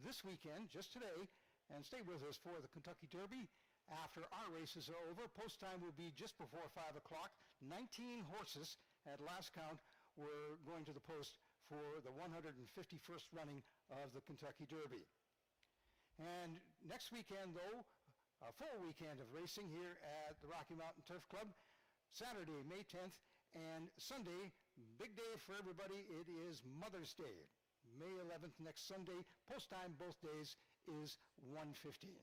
this weekend, just today, and stay with us for the Kentucky Derby. After our races are over, post time will be just before 5 o'clock. 19 horses at last count were going to the post for the 151st running of the Kentucky Derby. And next weekend, though, a full weekend of racing here at the Rocky Mountain Turf Club, Saturday, May 10th, and Sunday, big day for everybody, it is Mother's Day. May 11th, next Sunday. Post time both days is 1:15.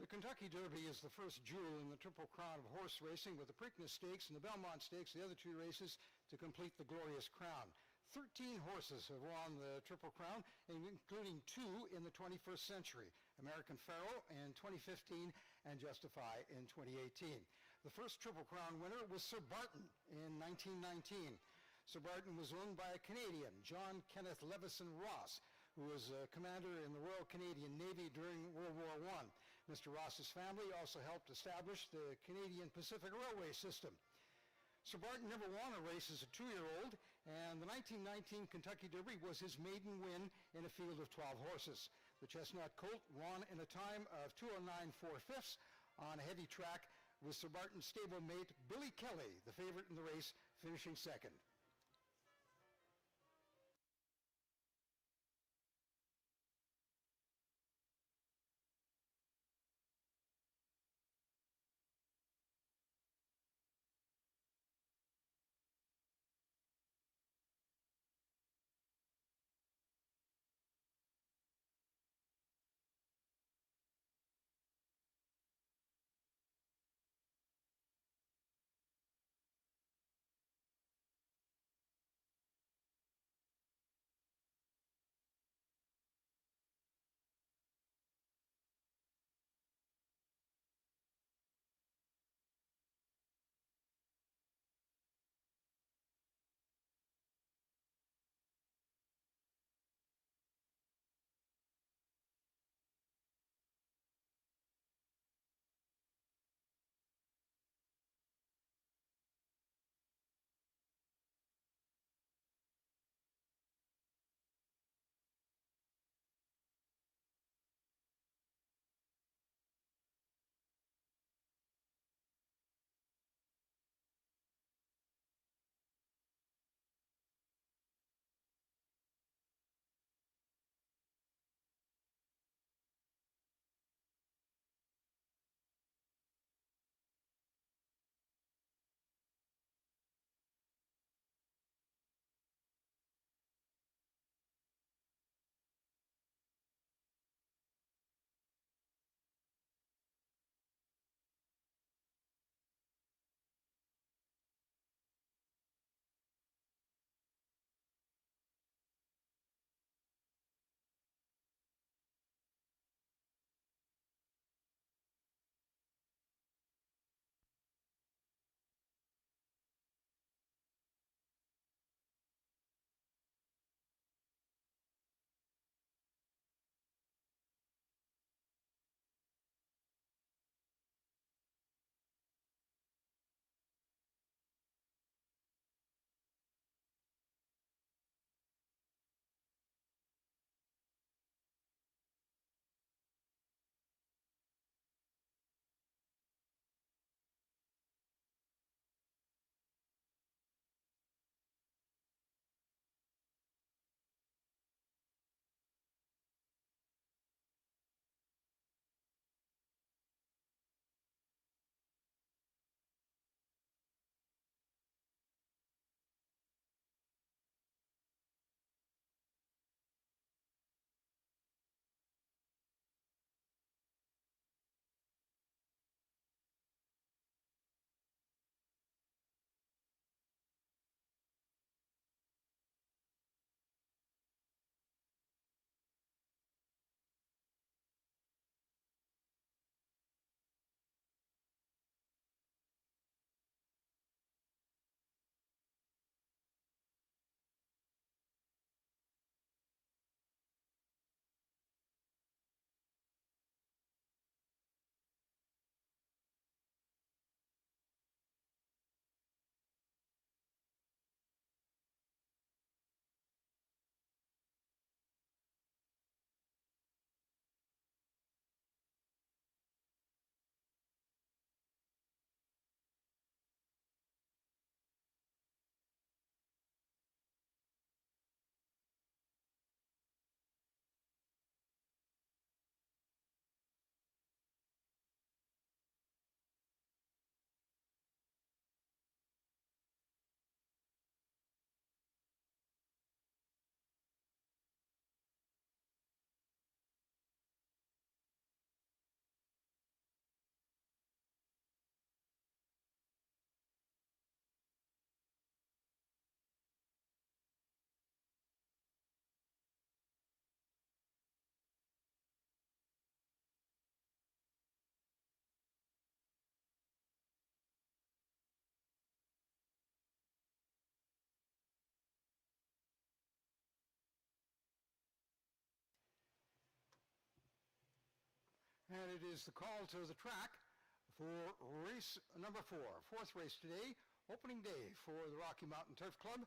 The Kentucky Derby is the first jewel in the Triple Crown of horse racing, with the Preakness Stakes and the Belmont Stakes, the other two races, to complete the glorious crown. 13 horses have won the Triple Crown, including 2 in the 21st century, American Pharoah in 2015 and Justify in 2018. The first Triple Crown winner was Sir Barton in 1919. Sir Barton was owned by a Canadian, John Kenneth Levison Ross, who was a commander in the Royal Canadian Navy during World War I. Mr. Ross's family also helped establish the Canadian Pacific Railway system. Sir Barton never won a race as a 2-year-old, and the 1919 Kentucky Derby was his maiden win in a field of 12 horses. The Chestnut Colt won in a time of 2:09 4/5 on a heavy track, with Sir Barton's stablemate Billy Kelly, the favorite in the race, finishing second. And it is the call to the track for race number 4, fourth race today, opening day for the Rocky Mountain Turf Club.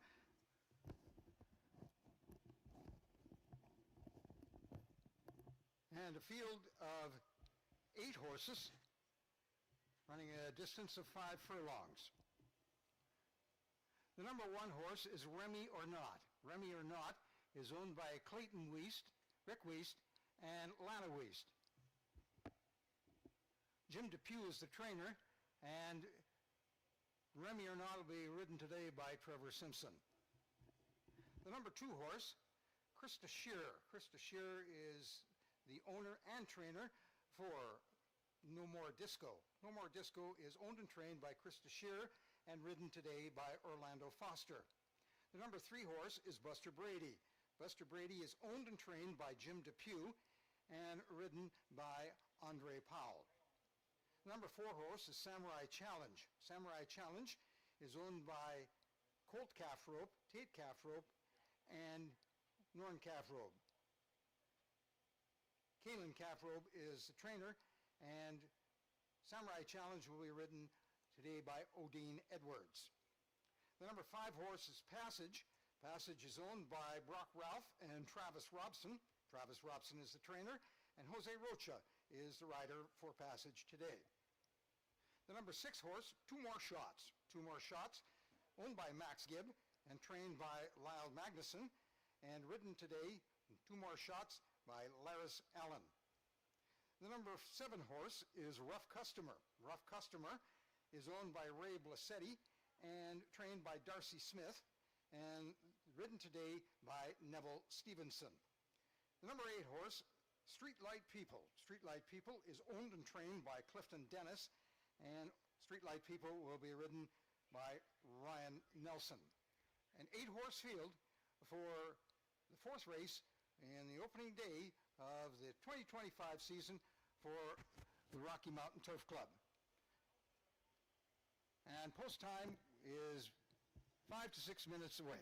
And a field of 8 horses running a distance of 5 furlongs. The number 1 horse is Remy or Not. Remy or Not is owned by Clayton Wiest, Rick Wiest, and Lana Wiest. Jim Depew is the trainer, and Remy or Not will be ridden today by Trevor Simpson. The number 2 horse, Krista Shearer. Krista Shearer is the owner and trainer for No More Disco. No More Disco is owned and trained by Krista Shearer and ridden today by Orlando Foster. The number 3 horse is Buster Brady. Buster Brady is owned and trained by Jim Depew and ridden by Andre Powell. The number 4 horse is Samurai Challenge. Samurai Challenge is owned by Colt Calf Rope, Tate Calf Rope, and Norn Calf Rope. Kalen Calf Rope is the trainer, and Samurai Challenge will be ridden today by Odine Edwards. The number 5 horse is Passage. Passage is owned by Brock Ralph and Travis Robson. Travis Robson is the trainer, and Jose Rocha is the rider for Passage today. The number 6 horse, Two More Shots. Two More Shots, owned by Max Gibb and trained by Lyle Magnuson, and ridden today, Two More Shots, by Laris Allen. The number 7 horse is Rough Customer. Rough Customer is owned by Ray Blassetti and trained by Darcy Smith and ridden today by Neville Stevenson. The number 8 horse, Streetlight People. Streetlight People is owned and trained by Clifton Dennis, and Streetlight People will be ridden by Ryan Nelson. An 8-horse field for the 4th race in the opening day of the 2025 season for the Rocky Mountain Turf Club. And post time is 5 to 6 minutes away.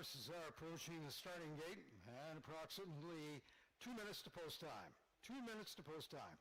horses are approaching the starting gate and approximately 2 minutes to post time. 2 minutes to post time.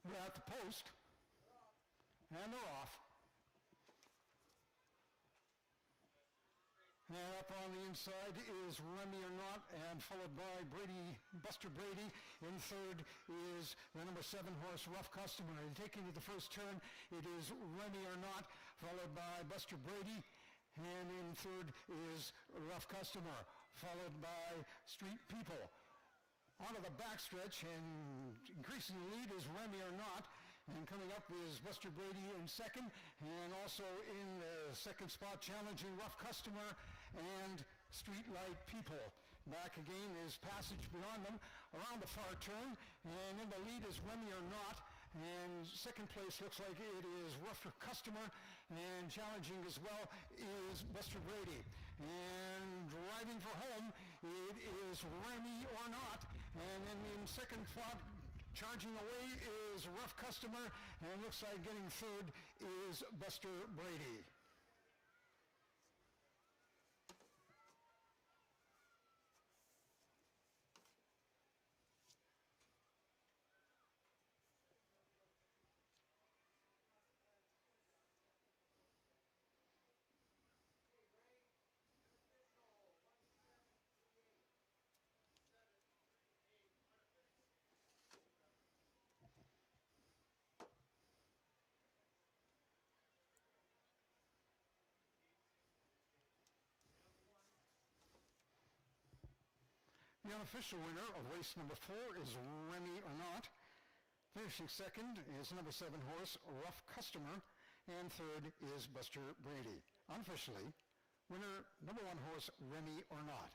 We're at the post. And they're off. And up on the inside is Remy or Not, and followed by Buster Brady. In third is the number 7 horse, Rough Customer. And taking to the first turn, it is Remy or Not, followed by Buster Brady. And in third is Rough Customer, followed by Street People. Onto the backstretch, and increasing the lead is Remy or Not. And coming up is Buster Brady in second, and also in the second spot challenging Rough Customer and Streetlight People. Back again is Passage Beyond them around the far turn, and in the lead is Remy or Not. And second place looks like it is Rough Customer, and challenging as well is Buster Brady. And driving for home, it is Remy or Not. And then in second spot, charging away is Rough Customer, and looks like getting third is Buster Brady. The unofficial winner of race number 4 is Remy or Not. Finishing second is number 7 horse, Rough Customer, and third is Buster Brady. Unofficially, winner number 1 horse, Remy or Not.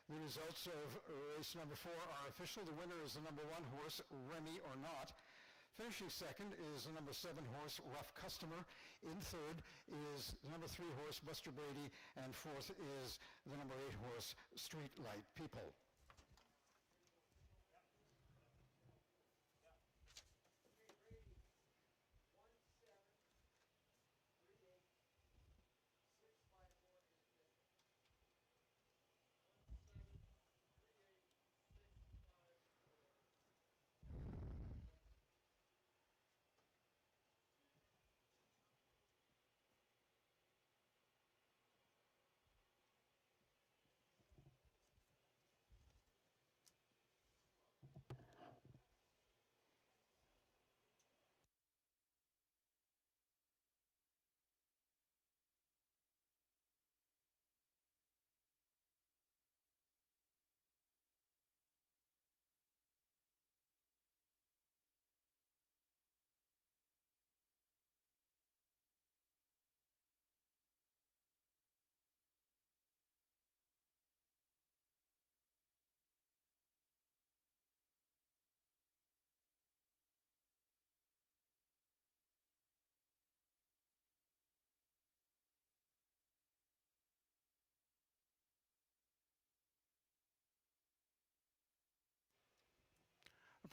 The results of race number 4 are official. The winner is the number 1 horse, Remy or Not. Finishing second is the number 7 horse, Rough Customer. In third is the number 3 horse, Buster Brady. And fourth is the number 8 horse, Street Light People.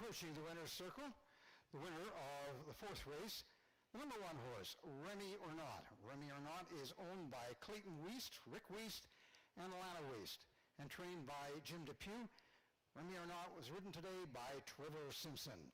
Approaching the winner's circle, the winner of the 4th race, the number 1 horse, Remy or Not. Remy or Not is owned by Clayton Wiest, Rick Wiest, and Alana Wiest, and trained by Jim Depew. Remy or Not was ridden today by Trevor Simpson.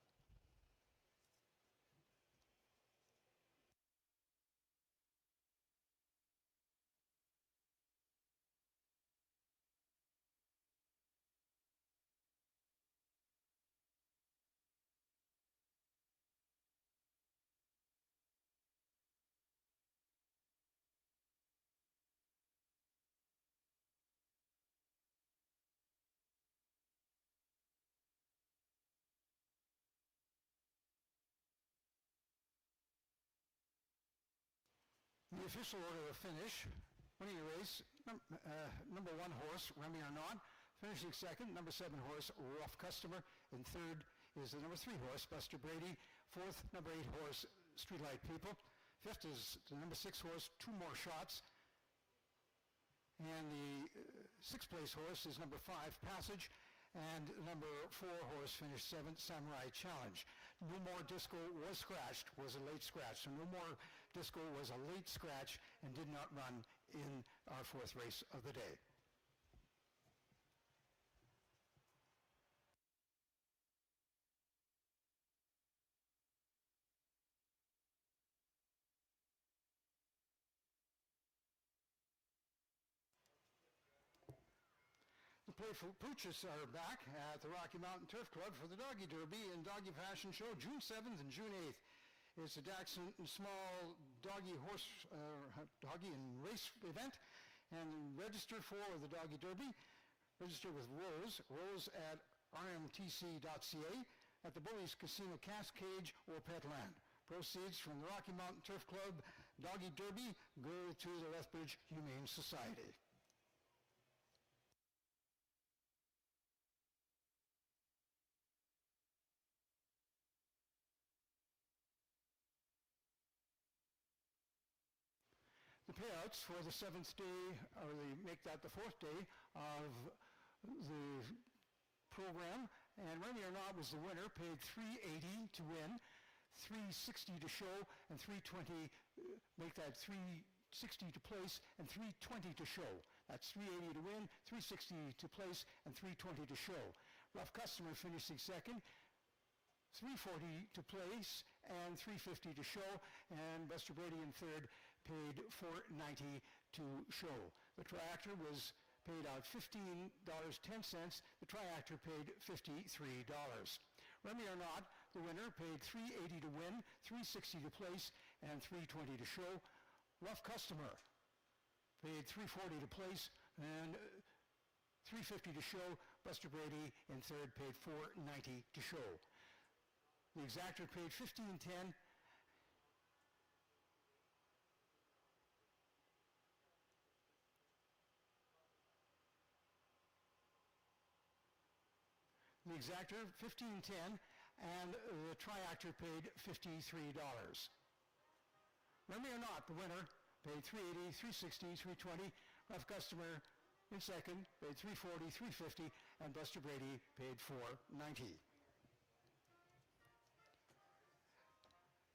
The official order of finish, winning the race, number 1 horse, Remy or Not. Finishing second, number 7 horse, Rough Customer. And third is the number 3 horse, Buster Brady. Fourth, number 8 horse, Streetlight People. Fifth is the number 6 horse, Two More Shots. And the 6th place horse is number 5, Passage. And number 4 horse finished 7th, Samurai Challenge. No More Disco was scratched, was a late scratch. So No More Disco was a late scratch and did not run in our 4th race of the day. The Playful Pooches are back at the Rocky Mountain Turf Club for the Doggy Derby and Doggy Fashion Show June 7th and June 8th. It's a Daxon small doggy and race event. And register for the Doggy Derby. Register with Rose at rmtc.ca at the Bullies Casino Cascade or Petland. Proceeds from the Rocky Mountain Turf Club Doggy Derby go to the Lethbridge Humane Society. The payouts for the seventh day, or they make that the fourth day of the program, and Remy or Not was the winner, paid $380 to win, $360 to show, and $320, make that $360 to place, and $320 to show. That's $380 to win, $360 to place, and $320 to show. Rough Customer finishing second, $340 to place, and $350 to show, and Buster Brady in third, paid $490 to show. The triactor was paid out $15.10. The triactor paid $53. Remy or Not, the winner, paid $380 to win, $360 to place, and $320 to show. Rough Customer paid $340 to place and $350 to show. Buster Brady in third paid $490 to show. The exactor paid $15.10. The exactor, $15.10, and the triactor paid $53. Remy or Not, the winner, paid $380, $360, $320. Rough Customer in second, paid $340, $350, and Buster Brady paid $490.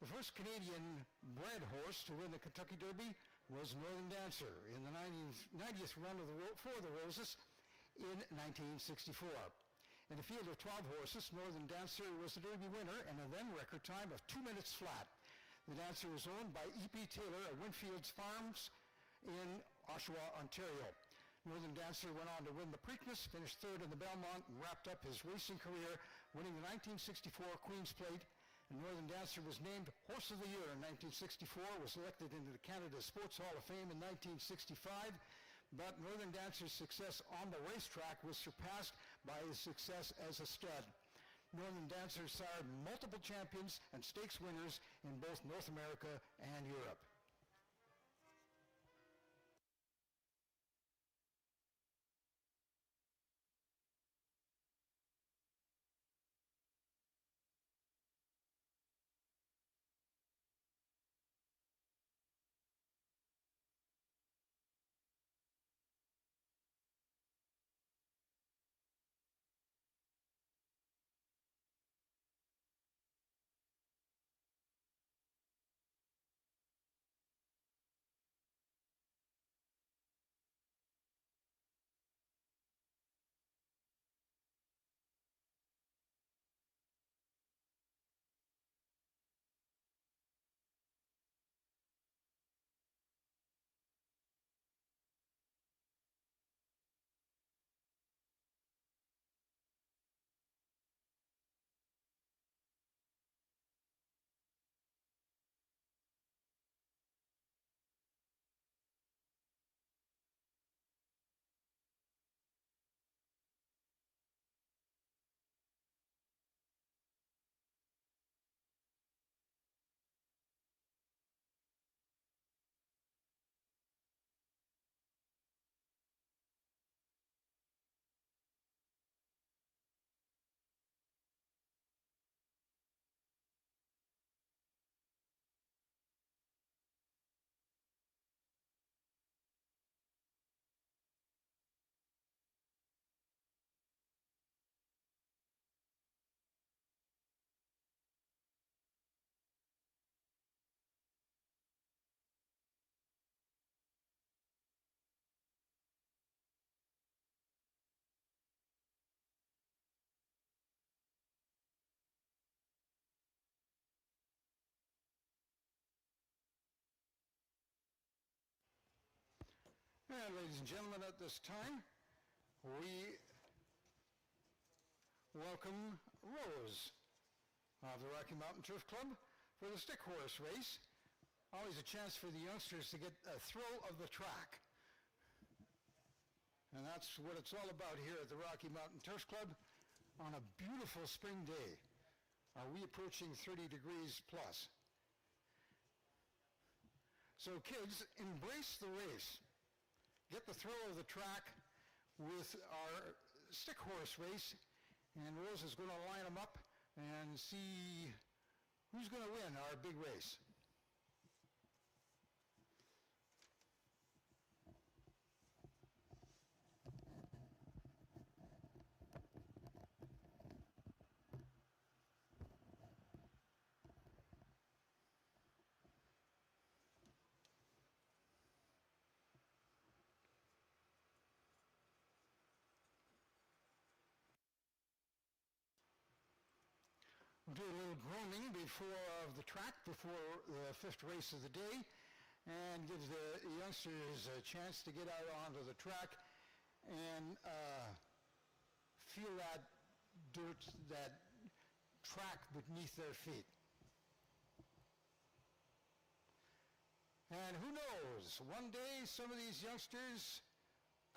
The first Canadian bred horse to win the Kentucky Derby was Northern Dancer in the 90th run of for the Roses in 1964. In a field of 12 horses, Northern Dancer was the Derby winner and a then record time of 2 minutes flat. The Dancer was owned by E.P. Taylor at Winfield's Farms in Oshawa, Ontario. Northern Dancer went on to win the Preakness, finished third in the Belmont, and wrapped up his racing career winning the 1964 Queen's Plate. And Northern Dancer was named Horse of the Year in 1964, was elected into the Canada Sports Hall of Fame in 1965. But Northern Dancer's success on the racetrack was surpassed by his success as a stud. Northern Dancer sired multiple champions and stakes winners in both North America and Europe. And ladies and gentlemen, at this time, we welcome Rose of the Rocky Mountain Turf Club For the stick horse race, always a chance for the youngsters to get a thrill of the track. And that's what it's all about here at the Rocky Mountain Turf Club on a beautiful spring day. Are we approaching 30 degrees plus? So kids, embrace the race. Get the thrill of the track with our stick horse race. And Rose is going to line them up and see who's going to win our big race. We'll do a little grooming before the track, before the fifth race of the day, and give the youngsters a chance to get out onto the track and feel that dirt, that track beneath their feet. And who knows, one day some of these youngsters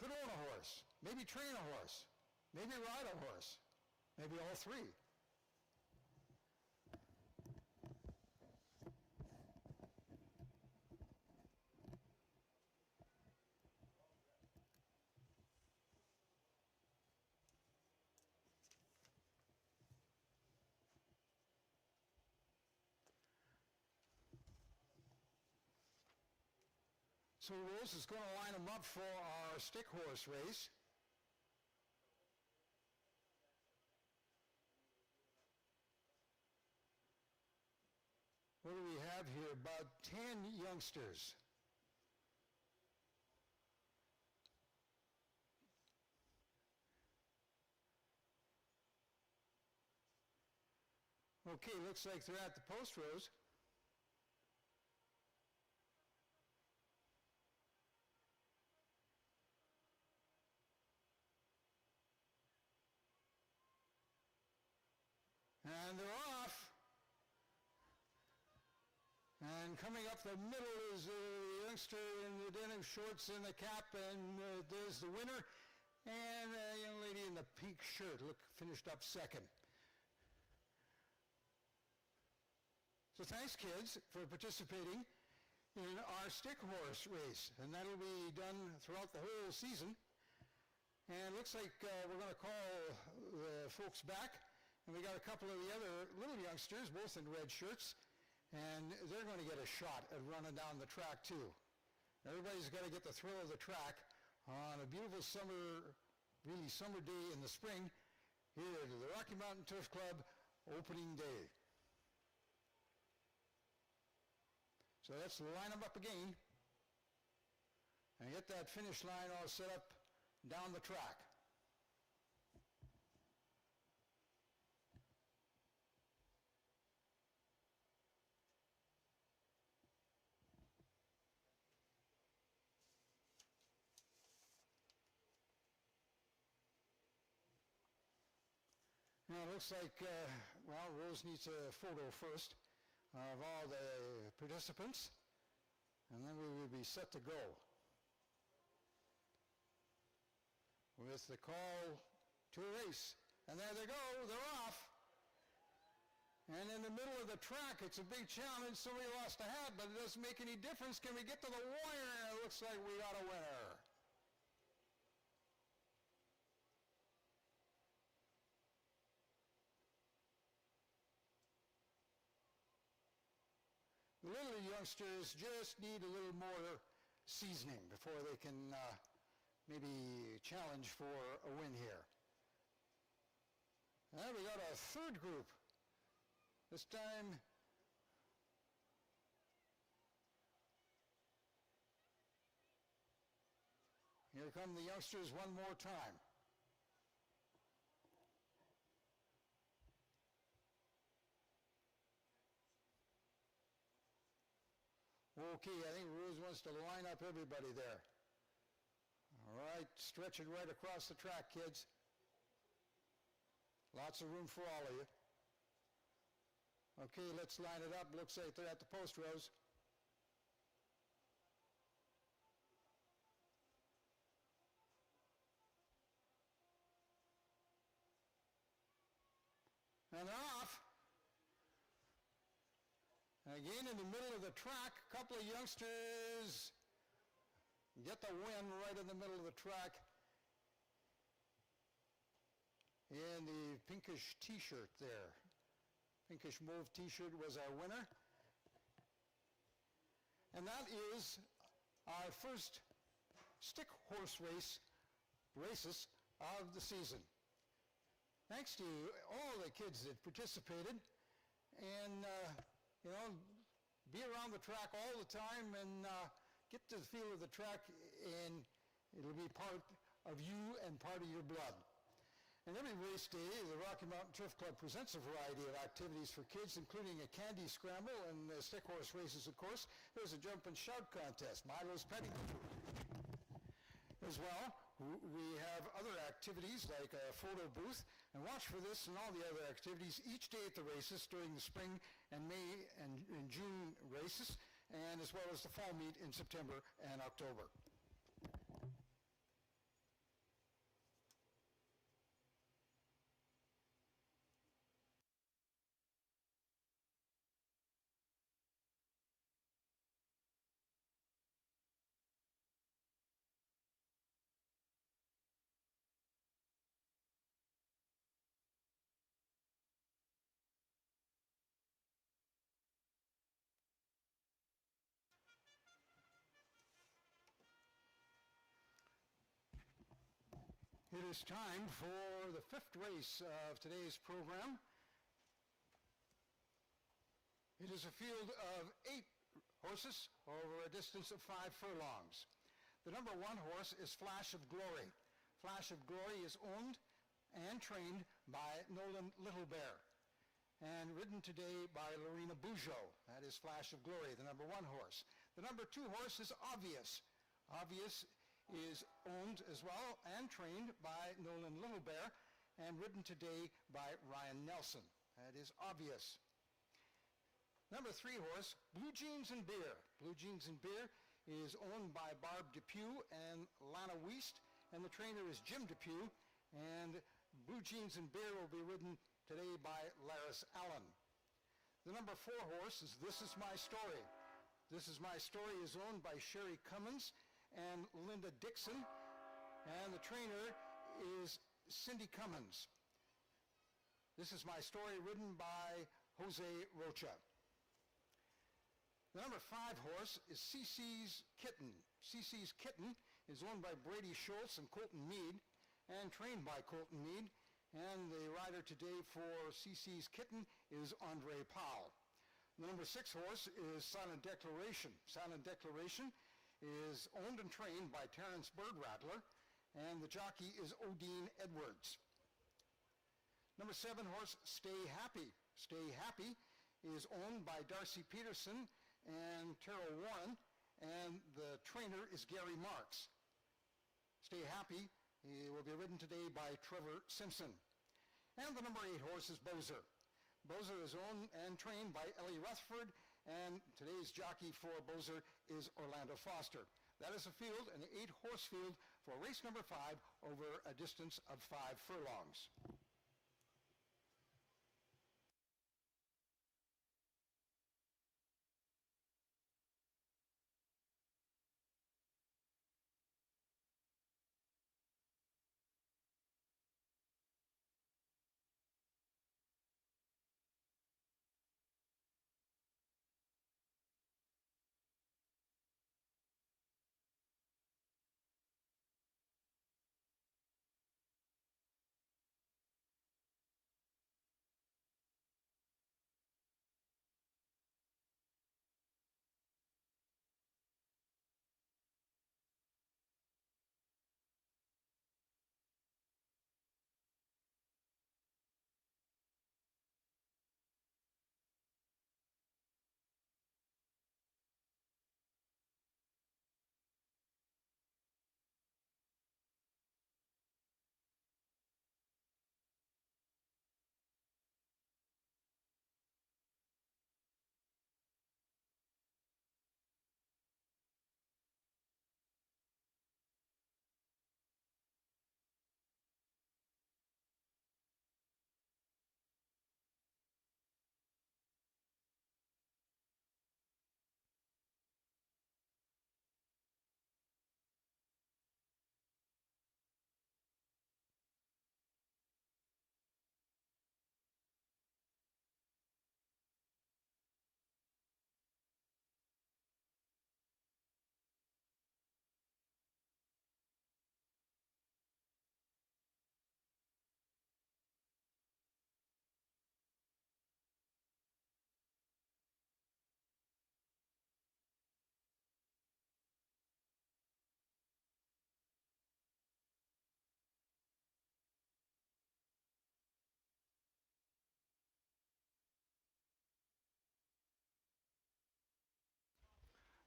could own a horse, maybe train a horse, maybe ride a horse, maybe all three. So Rose is going to line them up for our stick horse race. What do we have here? About 10 youngsters. Okay, looks like they're at the post, Rose. And they're off. And coming up the middle is the youngster in the denim shorts and the cap, and there's the winner. And a young lady in the pink shirt finished up second. So thanks, kids, for participating in our stick horse race. And that'll be done throughout the whole season. And it looks like we're going to call the folks back. And we got a couple of the other little youngsters, both in red shirts, and they're going to get a shot at running down the track too. Everybody's got to get the thrill of the track on a beautiful summer, really summer day in the spring here at the Rocky Mountain Turf Club opening day. So let's line them up again and get that finish line all set up down the track. Now it looks like, Rose needs a photo first of all the participants, and then we will be set to go with the call to a race. And there they go, they're off. And in the middle of the track, it's a big challenge. Somebody lost a hat, but it doesn't make any difference. Can we get to the wire? And it looks like we got a winner. The little youngsters just need a little more seasoning before they can maybe challenge for a win here. And we got a third group. This time, here come the youngsters one more time. Okay, I think Rose wants to line up everybody there. All right, stretching right across the track, kids. Lots of room for all of you. Okay, let's line it up. Looks like they're at the post rows. And they're off. Again, in the middle of the track, a couple of youngsters get the win right in the middle of the track in the pinkish t-shirt there. Pinkish mauve t-shirt was our winner. And that is our first stick horse races of the season. Thanks to all the kids that participated, and be around the track all the time and get to the feel of the track, and it'll be part of you and part of your blood. And every race day, the Rocky Mountain Turf Club presents a variety of activities for kids, including a candy scramble and stick horse races, of course. There's a jump and shout contest, Milo's petting. As well, we have other activities like a photo booth, and watch for this and all the other activities each day at the races during the spring and May and June races, and as well as the fall meet in September and October. It is time for the fifth race of today's program. It is a field of 8 horses over a distance of 5 furlongs. The number 1 horse is Flash of Glory. Flash of Glory is owned and trained by Nolan Littlebear and ridden today by Lorena Bugeaud. That is Flash of Glory, the number 1 horse. The number 2 horse is Obvious. Obvious is owned as well and trained by Nolan Littlebear and ridden today by Ryan Nelson. That is Obvious. Number 3 horse, Blue Jeans and Beer. Blue Jeans and Beer is owned by Barb Depew and Lana Wiest, and the trainer is Jim Depew, and Blue Jeans and Beer will be ridden today by Laris Allen. The number 4 horse is This Is My Story. This Is My Story is owned by Sherry Cummins and Linda Dixon, and the trainer is Cindy Cummins. This Is My Story ridden by Jose Rocha. The number 5 horse is CC's Kitten. CC's Kitten is owned by Brady Schultz and Colton Mead and trained by Colton Mead, and the rider today for CC's Kitten is Andre Powell. The number 6 horse is Silent Declaration. Silent Declaration is owned and trained by Terrence Birdrattler, and the jockey is Odine Edwards. Number 7 horse, Stay Happy. Stay Happy is owned by Darcy Peterson and Terrell Warren, and the trainer is Gary Marks. Stay Happy will be ridden today by Trevor Simpson. And the number 8 horse is Bozer. Bozer is owned and trained by Ellie Rutherford, and today's jockey for Bozer is Orlando Foster. That is a field, an 8-horse field for race number 5 over a distance of 5 furlongs.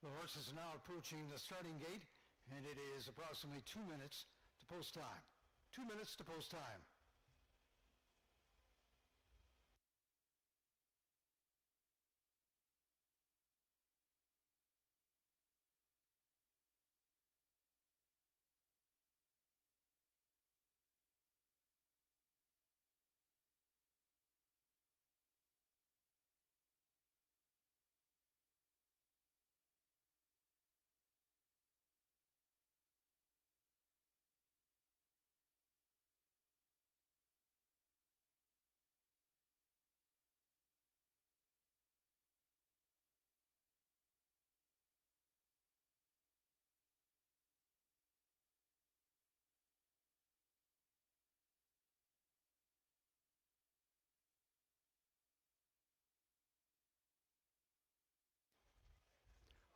The horses are now approaching the starting gate, and it is approximately 2 minutes to post time. 2 minutes to post time.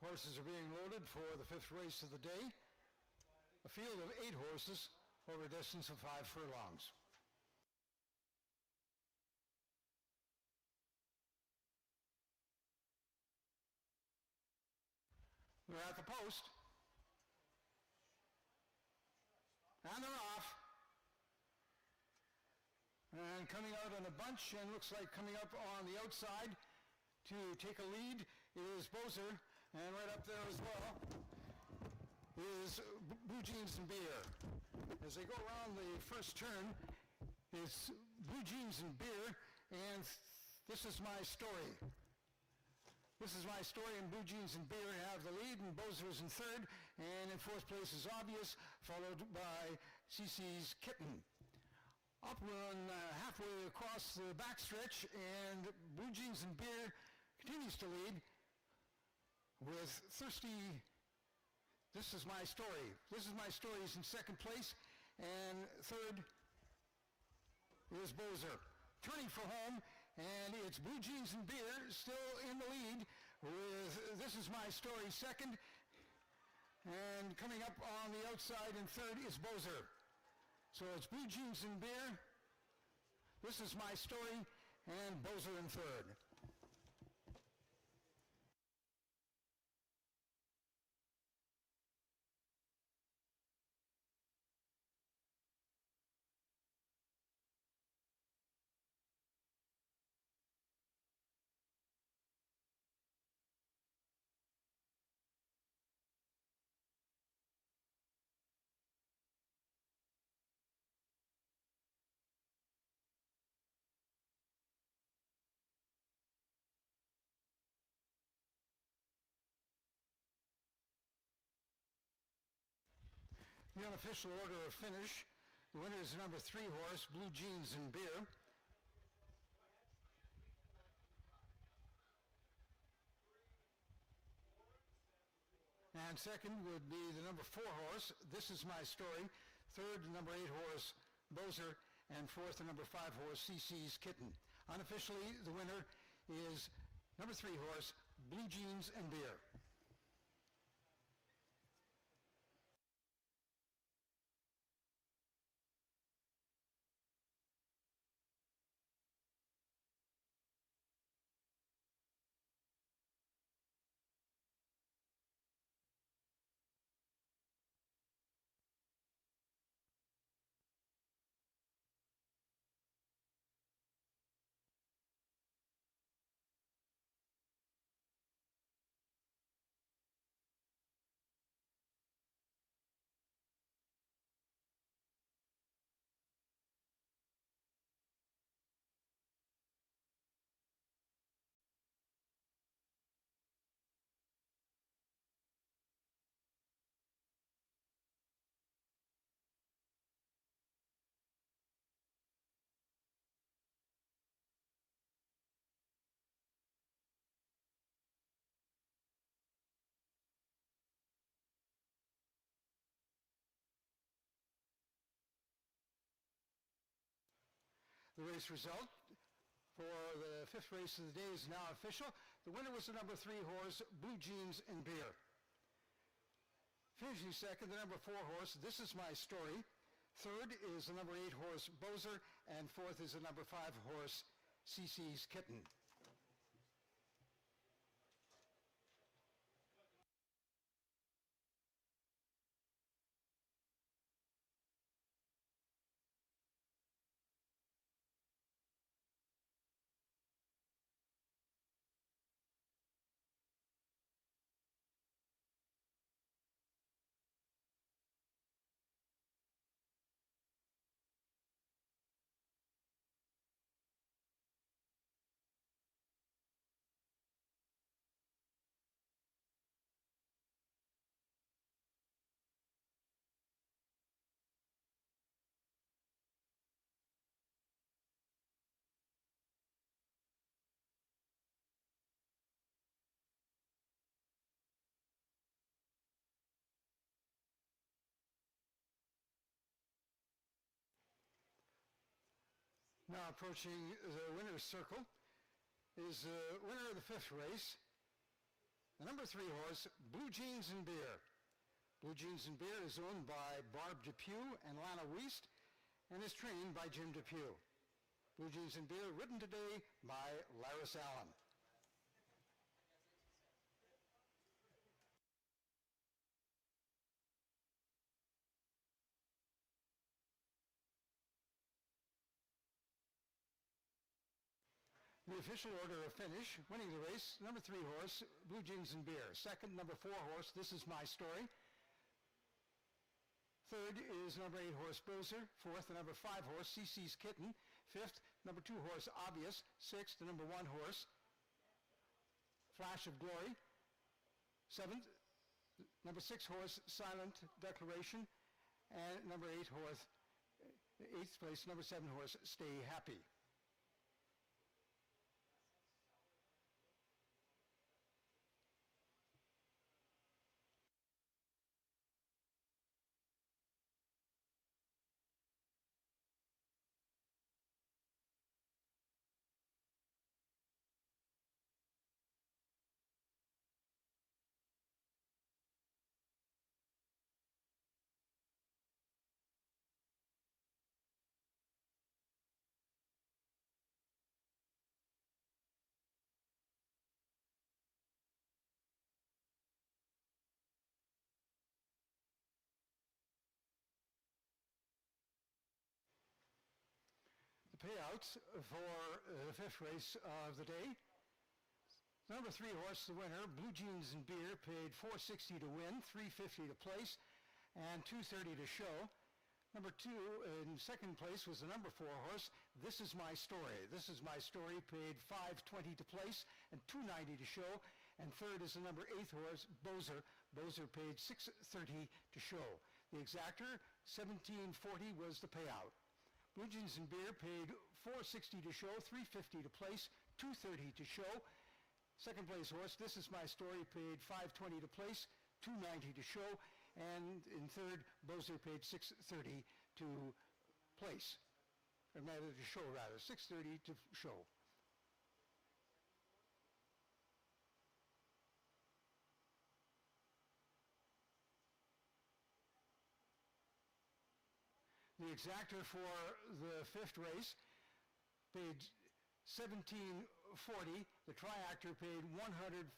Horses are being loaded for the 5th race of the day. A field of 8 horses over a distance of 5 furlongs. They're at the post. And they're off. And coming out in a bunch, and looks like coming up on the outside to take a lead is Bozer. And right up there as well is Blue Jeans and Beer. As they go around the first turn, it's Blue Jeans and Beer, and This Is My Story. This Is My Story, and Blue Jeans and Beer have the lead, and Bozer's in third, and in fourth place is Obvious, followed by CC's Kitten. Up run halfway across the backstretch, and Blue Jeans and Beer continues to lead with Thirsty. This Is My Story. This Is My Story is in second place, and third is Bozer. Turning for home, and it's Blue Jeans and Beer still in the lead with This Is My Story second, and coming up on the outside in third is Bozer. So it's Blue Jeans and Beer, This Is My Story, and Bozer in third. The unofficial order of finish. The winner is number 3 horse, Blue Jeans and Beer. And second would be the number 4 horse, This Is My Story. Third, the number 8 horse, Bozer. And fourth, the number 5 horse, CC's Kitten. Unofficially, the winner is number 3 horse, Blue Jeans and Beer. The race result for the 5th race of the day is now official. The winner was the number 3 horse, Blue Jeans and Beer. Finishing second, the number 4 horse, This Is My Story. Third is the number 8 horse, Bozer. And fourth is the number 5 horse, CC's Kitten. Now approaching the winner's circle is the winner of the 5th race, the number 3 horse, Blue Jeans and Beer. Blue Jeans and Beer is owned by Barb Depew and Lana Wiest and is trained by Jim Depew. Blue Jeans and Beer, ridden today by Laris Allen. The official order of finish, winning the race, number 3 horse, Blue Jeans and Beer. Second, number 4 horse, This Is My Story. Third is number 8 horse, Bozer. Fourth, the number 5 horse, CC's Kitten. Fifth, number 2 horse, Obvious. Sixth, the number 1 horse, Flash of Glory. Seventh, number 6 horse, Silent Declaration. And number 8 horse, 8th place, number 7 horse, Stay Happy. Payouts for the 5th race of the day. Number 3 horse, the winner, Blue Jeans and Beer, paid $4.60 to win, $3.50 to place, and $2.30 to show. Number 2 in second place was the number 4 horse, This Is My Story. This Is My Story paid $5.20 to place and $2.90 to show. And third is the number 8 horse, Bozer. Bozer paid $6.30 to show. The exactor, $17.40 was the payout. Blue Jeans and Beer paid $4.60 to show, $3.50 to place, $2.30 to show. Second place horse, This Is My Story, paid $5.20 to place, $2.90 to show. And in third, Bozer paid $6.30 to place. Or rather, to show, rather. $6.30 to show. The exactor for the 5th race paid $17.40. The triactor paid $144.90.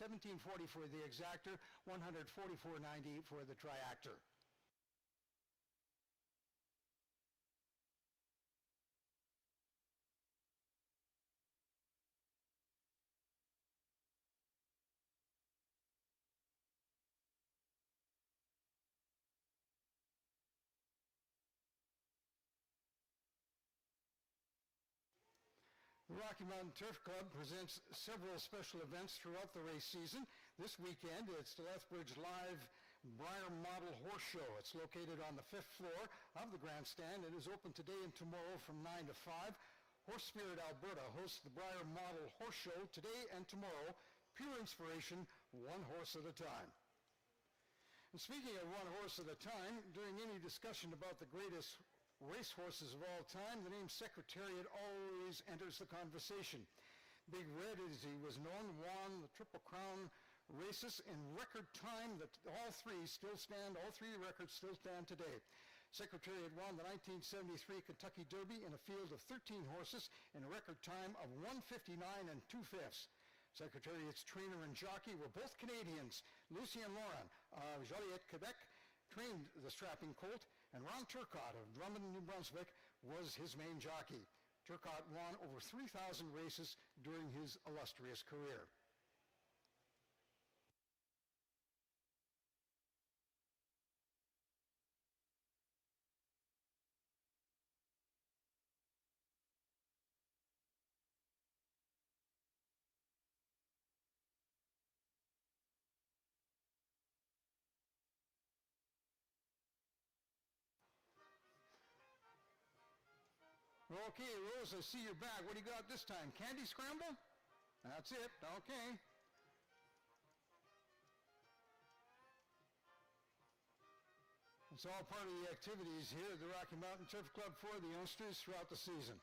$17.40 for the exactor, $144.90 for the triactor. The Rocky Mountain Turf Club presents several special events throughout the race season. This weekend, it's the Lethbridge Live Briar Model Horse Show. It's located on the 5th floor of the grandstand. It is open today and tomorrow from 9 to 5. Horse Spirit Alberta hosts the Briar Model Horse Show today and tomorrow. Pure inspiration, one horse at a time. And speaking of one horse at a time, during any discussion about the greatest racehorses of all time, the name Secretariat always enters the conversation. Big Red, as he was known, won the Triple Crown races in record time that all three records still stand today. Secretariat won the 1973 Kentucky Derby in a field of 13 horses in a record time of 1:59 2/5. Secretariat's trainer and jockey were both Canadians. Lucien Laurent of Joliet, Quebec, trained the strapping colt, and Ron Turcotte of Drummond, New Brunswick, was his main jockey. Turcotte won over 3,000 races during his illustrious career. Okay, Rose, I see you're back. What do you got this time? Candy scramble? That's it. Okay. It's all part of the activities here at the Rocky Mountain Turf Club for the youngsters throughout the season.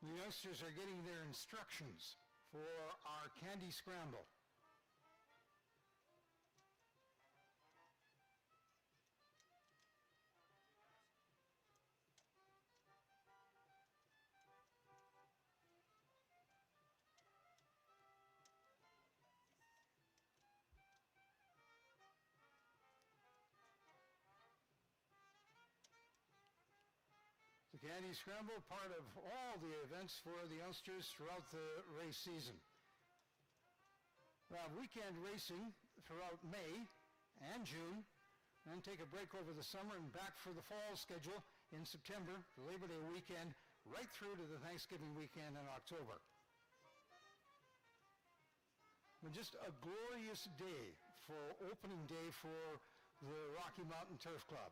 The youngsters are getting their instructions for our candy scramble. The Candy Scramble, part of all the events for the youngsters throughout the race season. We'll have weekend racing throughout May and June, then take a break over the summer and back for the fall schedule in September, the Labor Day weekend, right through to the Thanksgiving weekend in October. And just a glorious day for opening day for the Rocky Mountain Turf Club.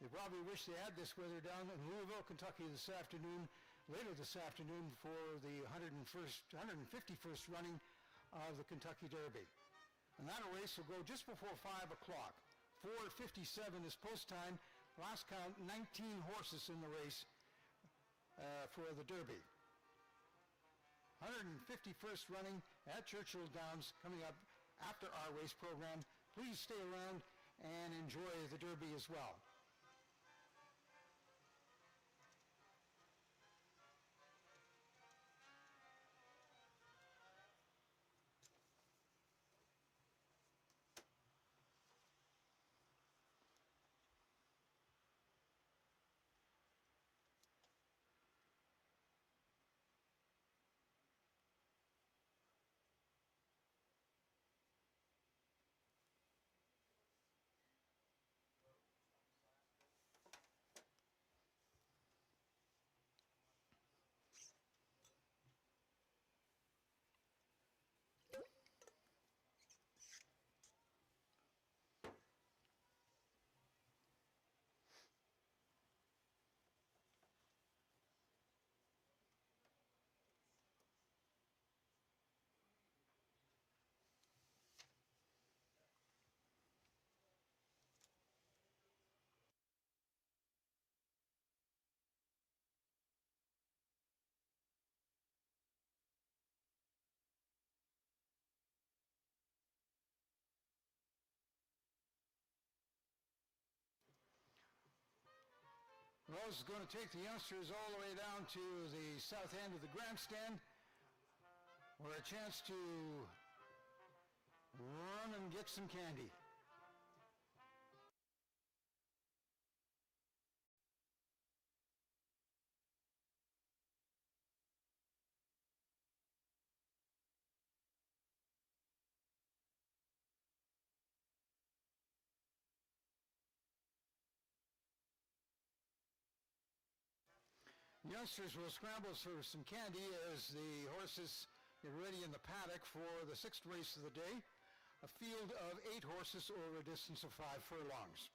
They probably wish they had this weather down in Louisville, Kentucky later this afternoon for the 151st running of the Kentucky Derby. And that race will go just before 5 o'clock. 4:57 is post time. Last count, 19 horses in the race for the Derby. 151st running at Churchill Downs coming up after our race program. Please stay around and enjoy the Derby as well. Rose is going to take the youngsters all the way down to the south end of the grandstand for a chance to run and get some candy. Youngsters will scramble for some candy as the horses get ready in the paddock for the sixth race of the day, a field of 8 horses over a distance of 5 furlongs.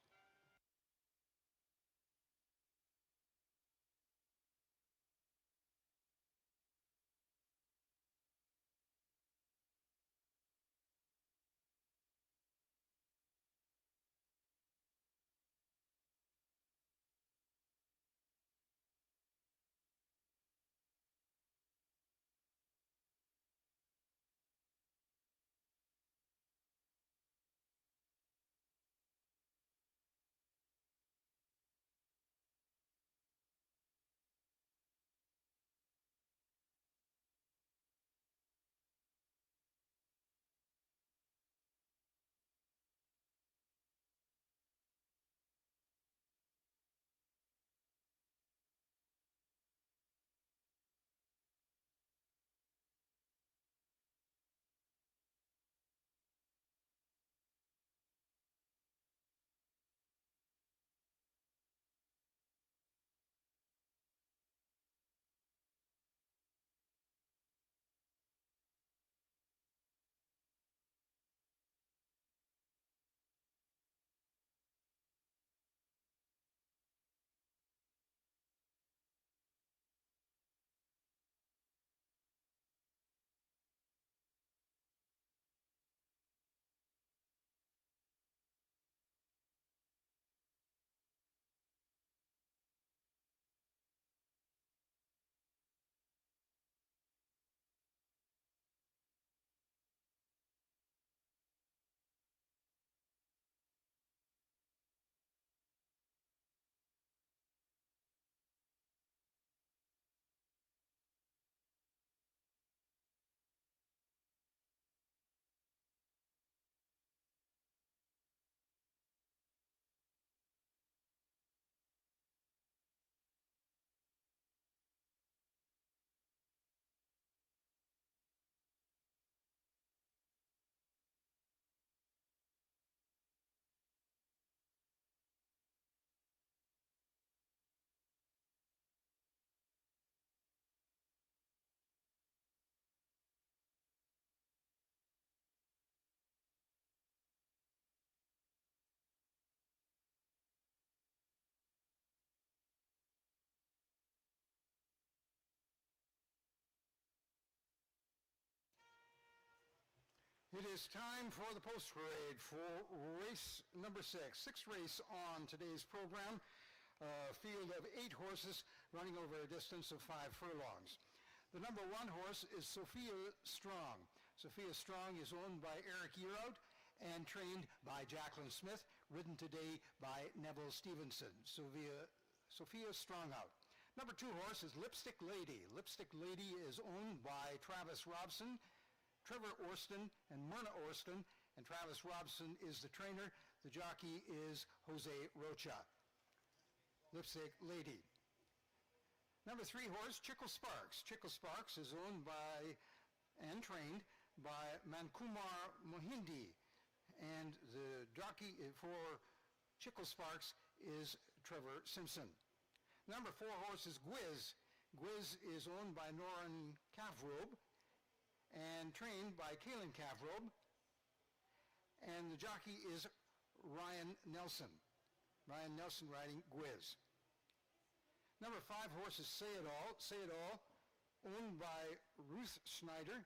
It is time for the post parade for race number 6. Sixth race on today's program. A field of 8 horses running over a distance of 5 furlongs. The number 1 horse is Sophia Strong. Sophia Strong is owned by Eric Yearout and trained by Jacqueline Smith, ridden today by Neville Stevenson. Sophia Strong out. Number 2 horse is Lipstick Lady. Lipstick Lady is owned by Travis Robson, Trevor Orston, and Myrna Orston, and Travis Robson is the trainer. The jockey is Jose Rocha. Lipstick Lady. Number 3 horse, Chickle Sparks. Chickle Sparks is owned by and trained by Mankumar Mohindi, and the jockey for Chickle Sparks is Trevor Simpson. Number 4 horse is Gwiz. Gwiz is owned by Noran Kavrobe and trained by Kaylin Kavrobe, and the jockey is Ryan Nelson. Ryan Nelson riding Gwiz. Number 5 horse is Say It All. Say It All, owned by Ruth Snyder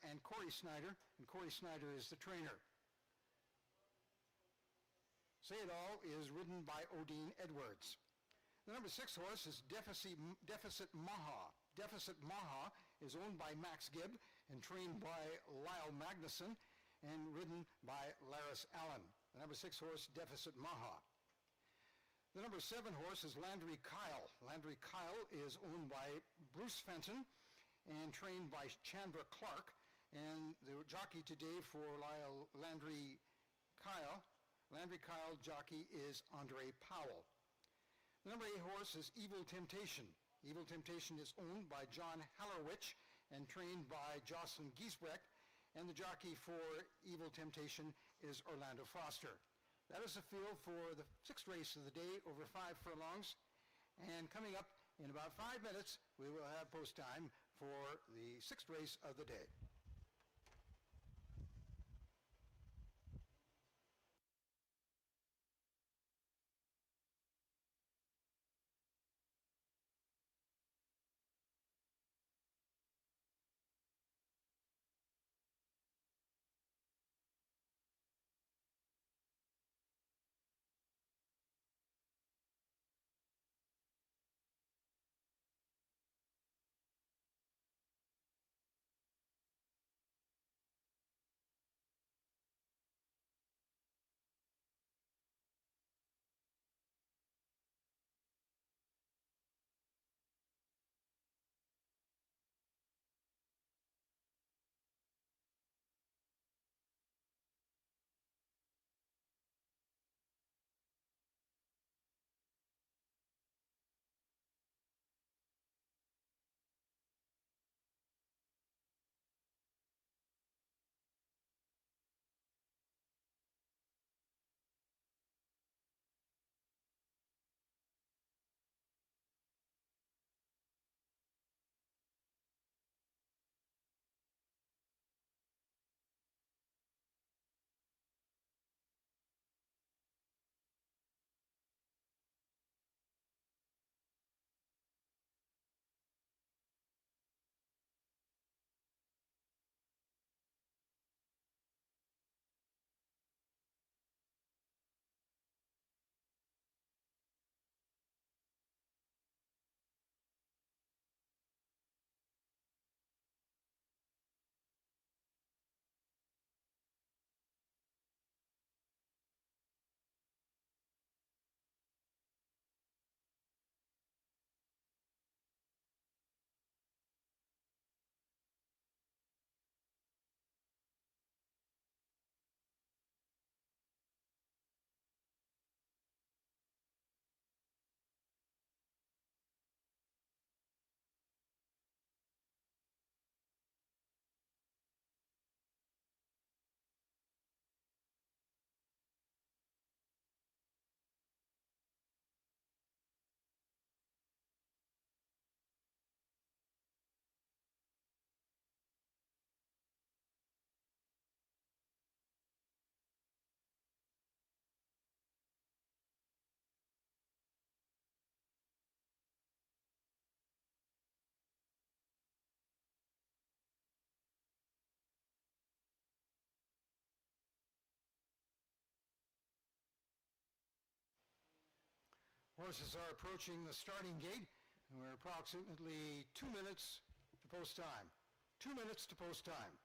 and Corey Snyder, and Corey Snyder is the trainer. Say It All is ridden by Odine Edwards. The number 6 horse is Deficit Maha. Deficit Maha is owned by Max Gibb and trained by Lyle Magnuson and ridden by Laris Allen. The number 6 horse, Deficit Maha. The number 7 horse is Landry Kyle. Landry Kyle is owned by Bruce Fenton and trained by Chandra Clark. And the jockey today for Landry Kyle jockey is Andre Powell. The number 8 horse is Evil Temptation. Evil Temptation is owned by John Hallerwich and trained by Jocelyn Giesbrecht. And the jockey for Evil Temptation is Orlando Foster. That is the field for the 6th race of the day over 5 furlongs. And coming up in about 5 minutes, we will have post time for the 6th race of the day. Horses are approaching the starting gate, and we're approximately 2 minutes to post time. 2 minutes to post time.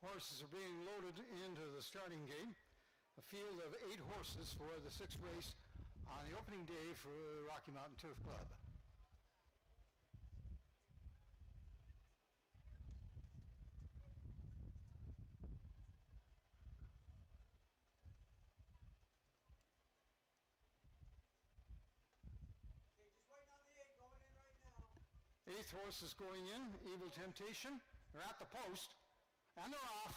Horses are being loaded into the starting gate. A field of 8 horses for the 6th race on the opening day for the Rocky Mountain Turf Club. Okay, just waiting on the 8 going in right now. 8th horse is going in, Evil Temptation. They're at the post, and they're off.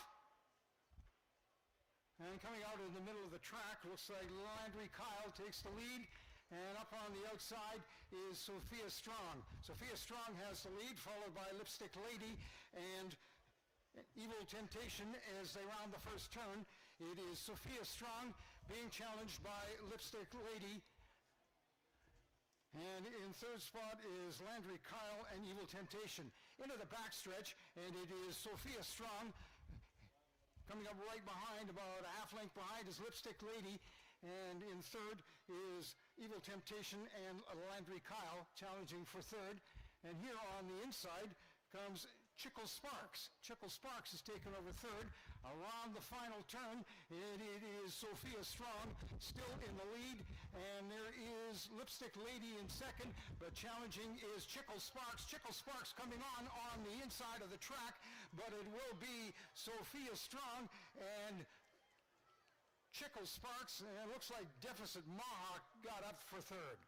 And coming out in the middle of the track, looks like Landry Kyle takes the lead. And up on the outside is Sophia Strong. Sophia Strong has the lead, followed by Lipstick Lady and Evil Temptation as they round the first turn. It is Sophia Strong being challenged by Lipstick Lady. And in third spot is Landry Kyle and Evil Temptation. Into the backstretch, and it is Sophia Strong coming up right behind, about a half length behind is Lipstick Lady. And in third is Evil Temptation and Landry Kyle challenging for third. And here on the inside comes Chickle Sparks. Chickle Sparks is taken over third. Around the final turn, it is Sophia Strong still in the lead. And there is Lipstick Lady in second, but challenging is Chickle Sparks. Chickle Sparks coming on the inside of the track, but it will be Sophia Strong and Chickle Sparks, and it looks like Deficit Maha got up for third.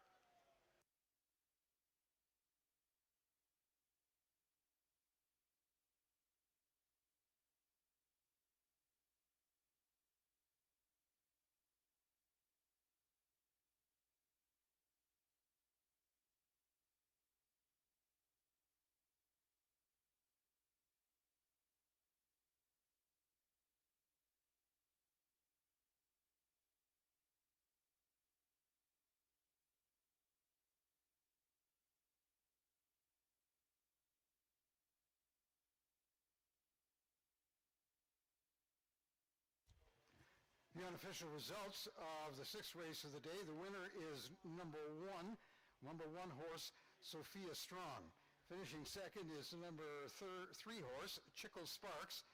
The unofficial results of the 6th race of the day, the winner is number one horse, Sophia Strong. Finishing second is the number 3 horse, Chickle Sparks.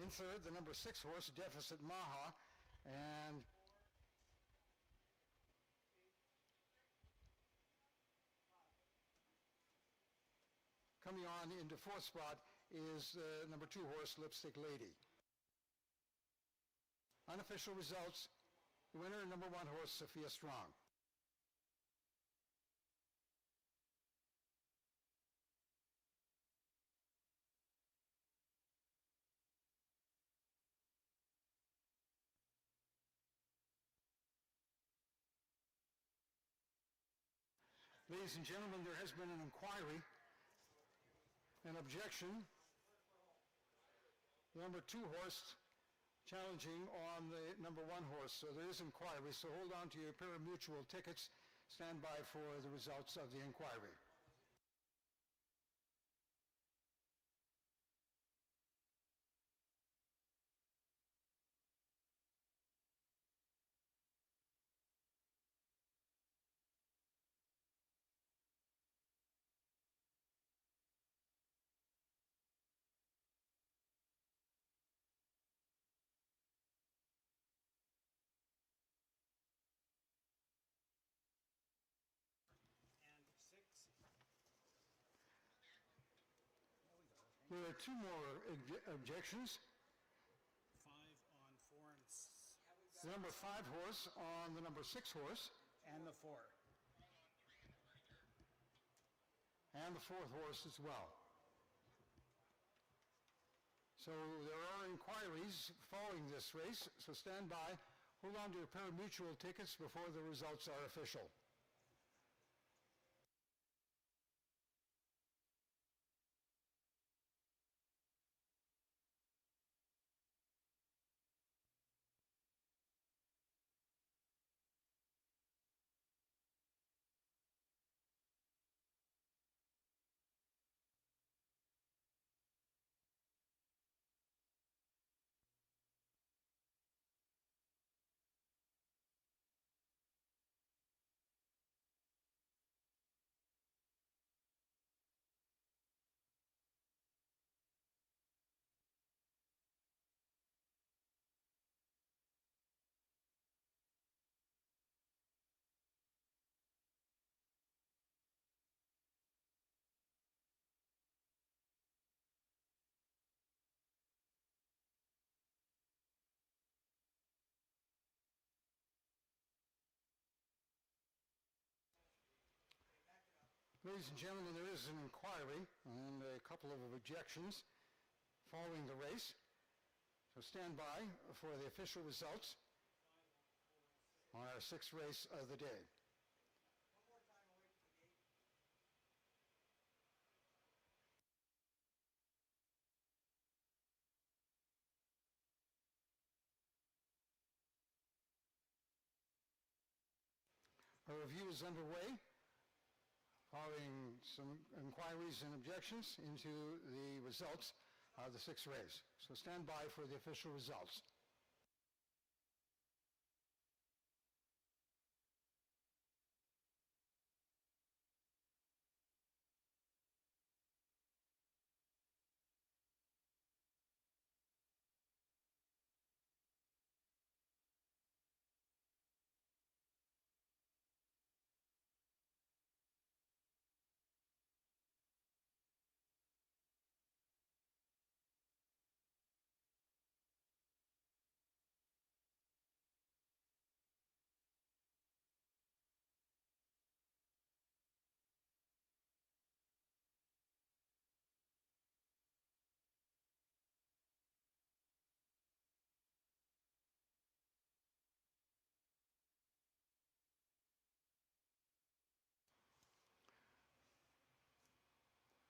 In third, the number 6 horse, Deficit Maha. And coming on into fourth spot is number 2 horse, Lipstick Lady. Unofficial results, the winner, number 1 horse, Sophia Strong. Ladies and gentlemen, there has been an inquiry, an objection. The number 2 horse challenging on the number 1 horse. So there is inquiry. So hold on to your pari-mutuel tickets. Stand by for the results of the inquiry. There are two more objections. 5 on 4 and The number 5 horse on the number 6 horse, and the 4. and the 4th horse as well. So there are inquiries following this race, so stand by. Hold on to your pari-mutuel tickets before the results are official. Ladies and gentlemen, there is an inquiry and a couple of objections following the race. So stand by for the official results on our 6th race of the day. One more time away from the gate. Our review is underway, following some inquiries and objections into the results of the 6th race. So stand by for the official results.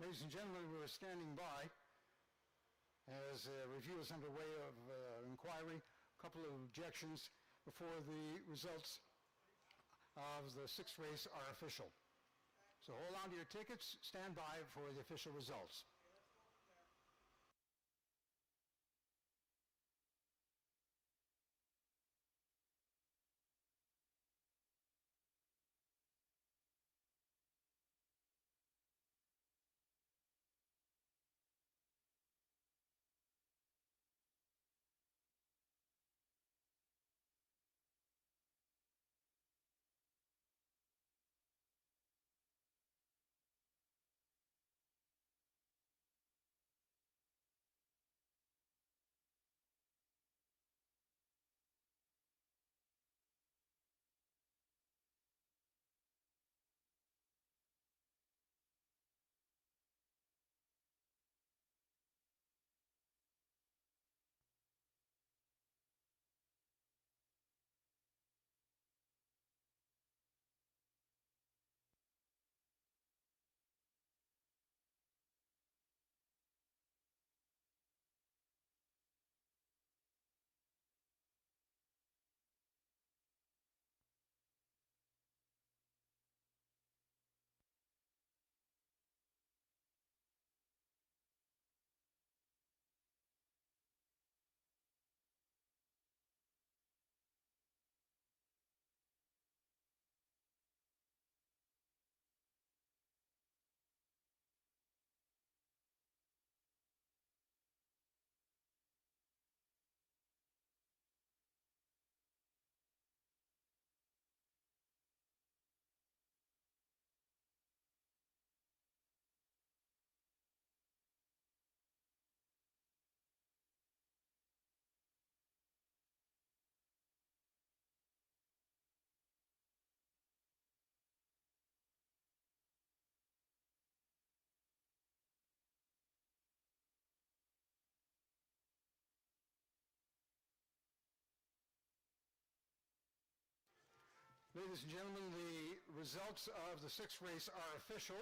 Ladies and gentlemen, we're standing by as a review is underway of inquiry, a couple of objections before the results of the 6th race are official. So hold on to your tickets, stand by for the official results. Ladies and gentlemen, the results of the sixth race are official.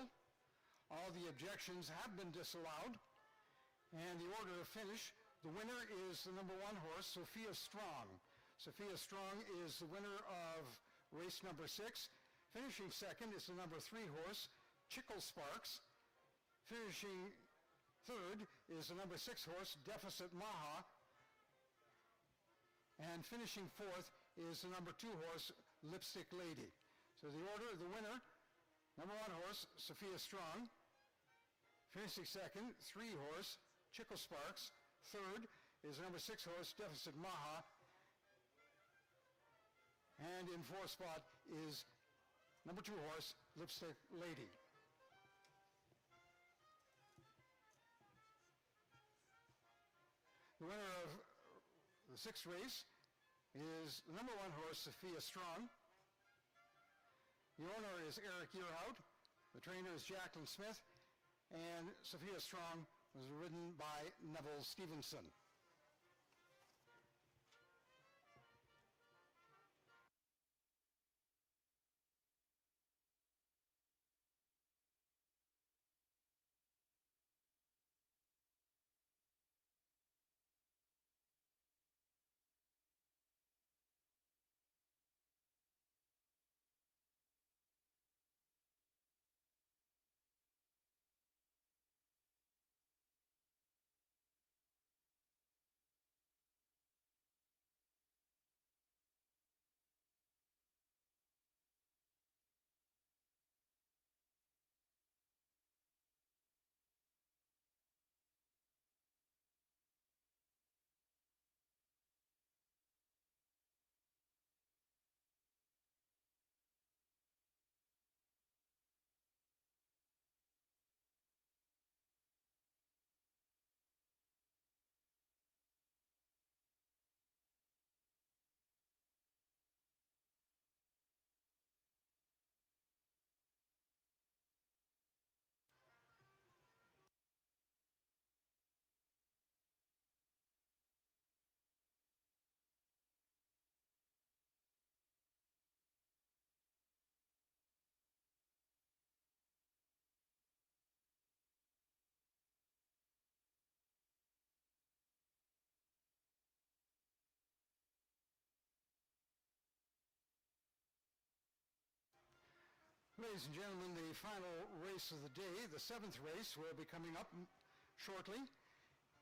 All the objections have been disallowed. And the order of finish, the winner is the number 1 horse, Sophia Strong. Sophia Strong is the winner of race number 6. Finishing second is the number 3 horse, Chickle Sparks. Finishing third is the number 6 horse, Deficit Maha. And finishing fourth is the number 2 horse, Lipstick Lady. So the order of the winner, number 1 horse, Sophia Strong. Finishing second, 3 horse, Chickle Sparks. Third is number 6 horse, Deficit Maha. And in fourth spot is number 2 horse, Lipstick Lady. The winner of the sixth race is the number 1 horse, Sophia Strong. The owner is Eric Yearhout. The trainer is Jacqueline Smith. And Sophia Strong was ridden by Neville Stevenson. Ladies and gentlemen, the final race of the day, the seventh race, will be coming up shortly.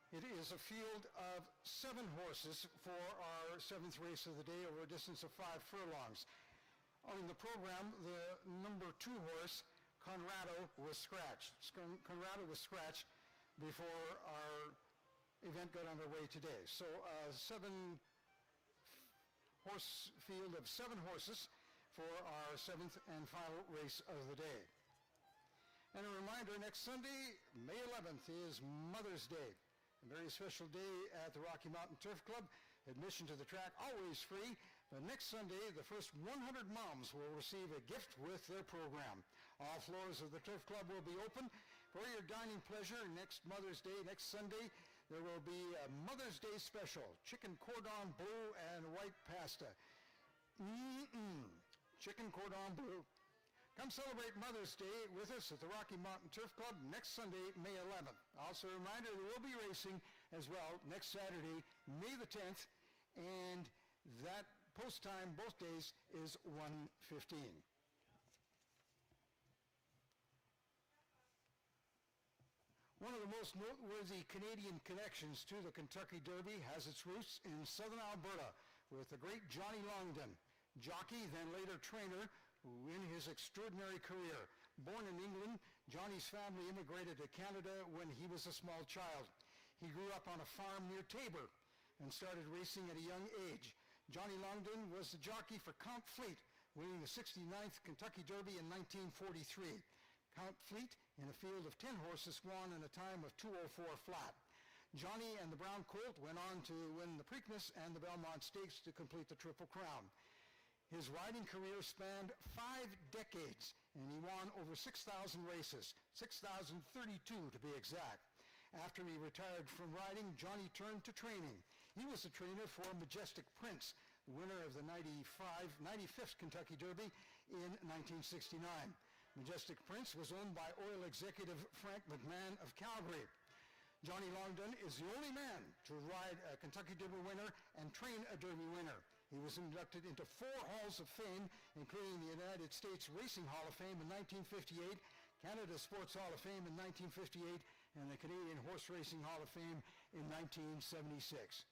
It is a field of 7 horses for our seventh race of the day over a distance of 5 furlongs. On the program, the number 2 horse, Conrado, was scratched. Conrado was scratched before our event got underway today. So a 7-horse field of 7 horses for our 7th and final race of the day. And a reminder, next Sunday, May 11th, is Mother's Day. A very special day at the Rocky Mountain Turf Club. Admission to the track always free. But next Sunday, the first 100 moms will receive a gift with their program. All floors of the Turf Club will be open for your dining pleasure. Next Mother's Day, next Sunday, there will be a Mother's Day special. Chicken cordon bleu and white pasta. Chicken cordon bleu. Come celebrate Mother's Day with us at the Rocky Mountain Turf Club next Sunday, May 11th. Also a reminder, there will be racing as well next Saturday, May the 10th, and that post time both days is 1:15. One of the most noteworthy Canadian connections to the Kentucky Derby has its roots in southern Alberta with the great Johnny Longden, jockey, then later trainer, who in his extraordinary career. Born in England, Johnny's family immigrated to Canada when he was a small child. He grew up on a farm near Taber and started racing at a young age. Johnny Longden was the jockey for Count Fleet, winning the 69th Kentucky Derby in 1943. Count Fleet, in a field of 10 horses, won in a time of 2:04 flat. Johnny and the Brown Colt went on to win the Preakness and the Belmont Stakes to complete the Triple Crown. His riding career spanned 5 decades, and he won over 6,000 races, 6,032 to be exact. After he retired from riding, Johnny turned to training. He was the trainer for Majestic Prince, winner of the 95th Kentucky Derby in 1969. Majestic Prince was owned by oil executive Frank McMahon of Calgary. Johnny Longdon is the only man to ride a Kentucky Derby winner and train a Derby winner. He was inducted into 4 Halls of Fame, including the United States Racing Hall of Fame in 1958, Canada Sports Hall of Fame in 1958, and the Canadian Horse Racing Hall of Fame in 1976.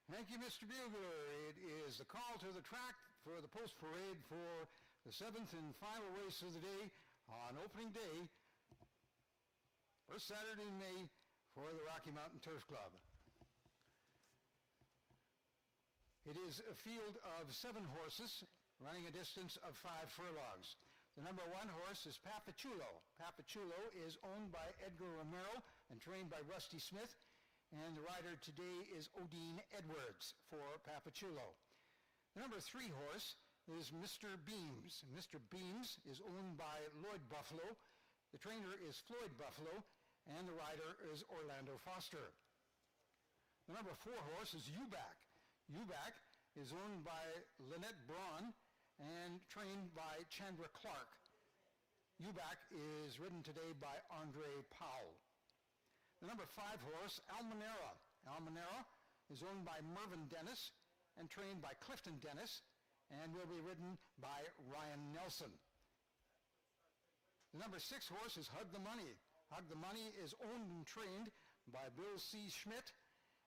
Thank you, Mr. Bugler. It is the call to the track for the post-parade for the 7th and final race of the day on opening day, first Saturday in May for the Rocky Mountain Turf Club. It is a field of 7 horses running a distance of 5 furlongs. The number 1 horse is Papachulo. Papachulo is owned by Edgar Romero and trained by Rusty Smith. And the rider today is Odine Edwards for Papachulo. The number 3 horse is Mr. Beams. Mr. Beams is owned by Lloyd Buffalo. The trainer is Floyd Buffalo, and the rider is Orlando Foster. The number 4 horse is Uback. Uback is owned by Lynette Braun and trained by Chandra Clark. Uback is ridden today by Andre Powell. The number 5 horse, Almanera. Almanera is owned by Mervyn Dennis and trained by Clifton Dennis and will be ridden by Ryan Nelson. The number 6 horse is Hug the Money. Hug the Money is owned and trained by Bill C. Schmidt,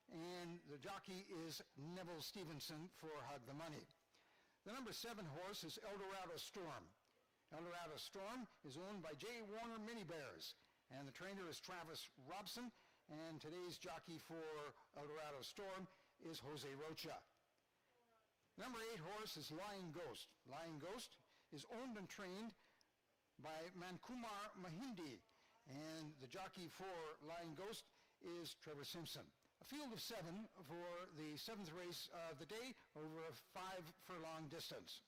and the jockey is Neville Stevenson for Hug the Money. The number 7 horse is Eldorado Storm. Eldorado Storm is owned by J. Warner Mini Bears, and the trainer is Travis Robson, and today's jockey for Eldorado Storm is Jose Rocha. Number 8 horse is Lying Ghost. Lying Ghost is owned and trained by Mankumar Mahindi, And the jockey for Lion Ghost is Trevor Simpson. A field of 7 for the 7th race of the day over a 5-furlong distance.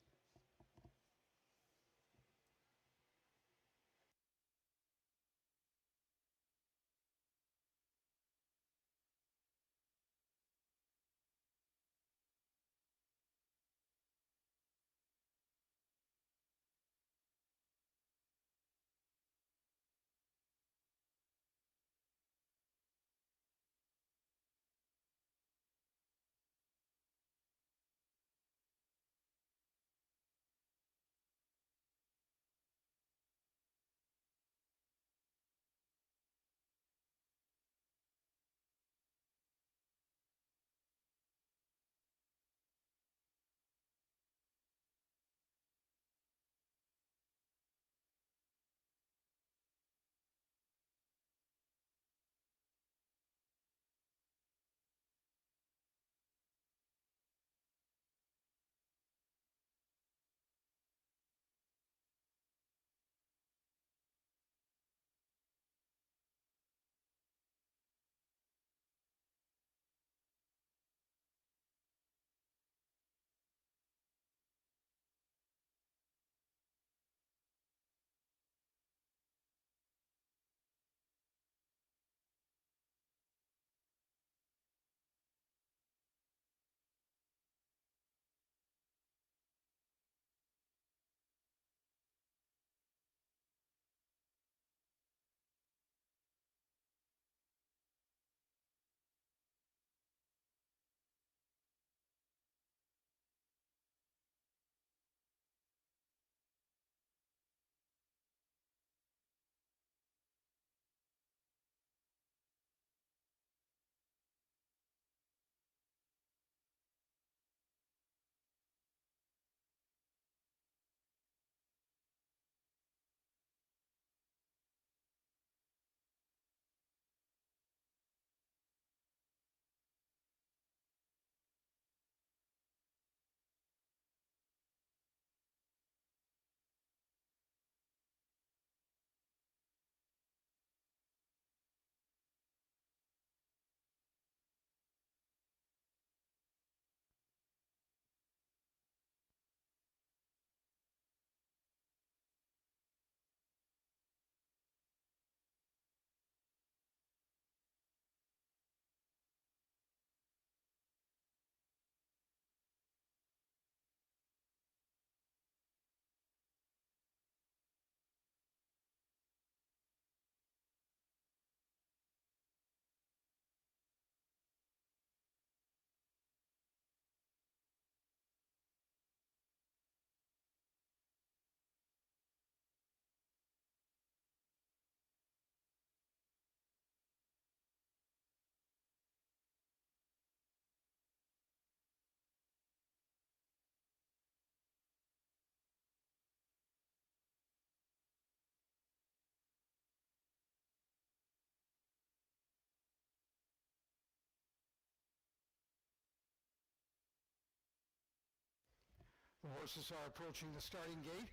The horses are approaching the starting gate,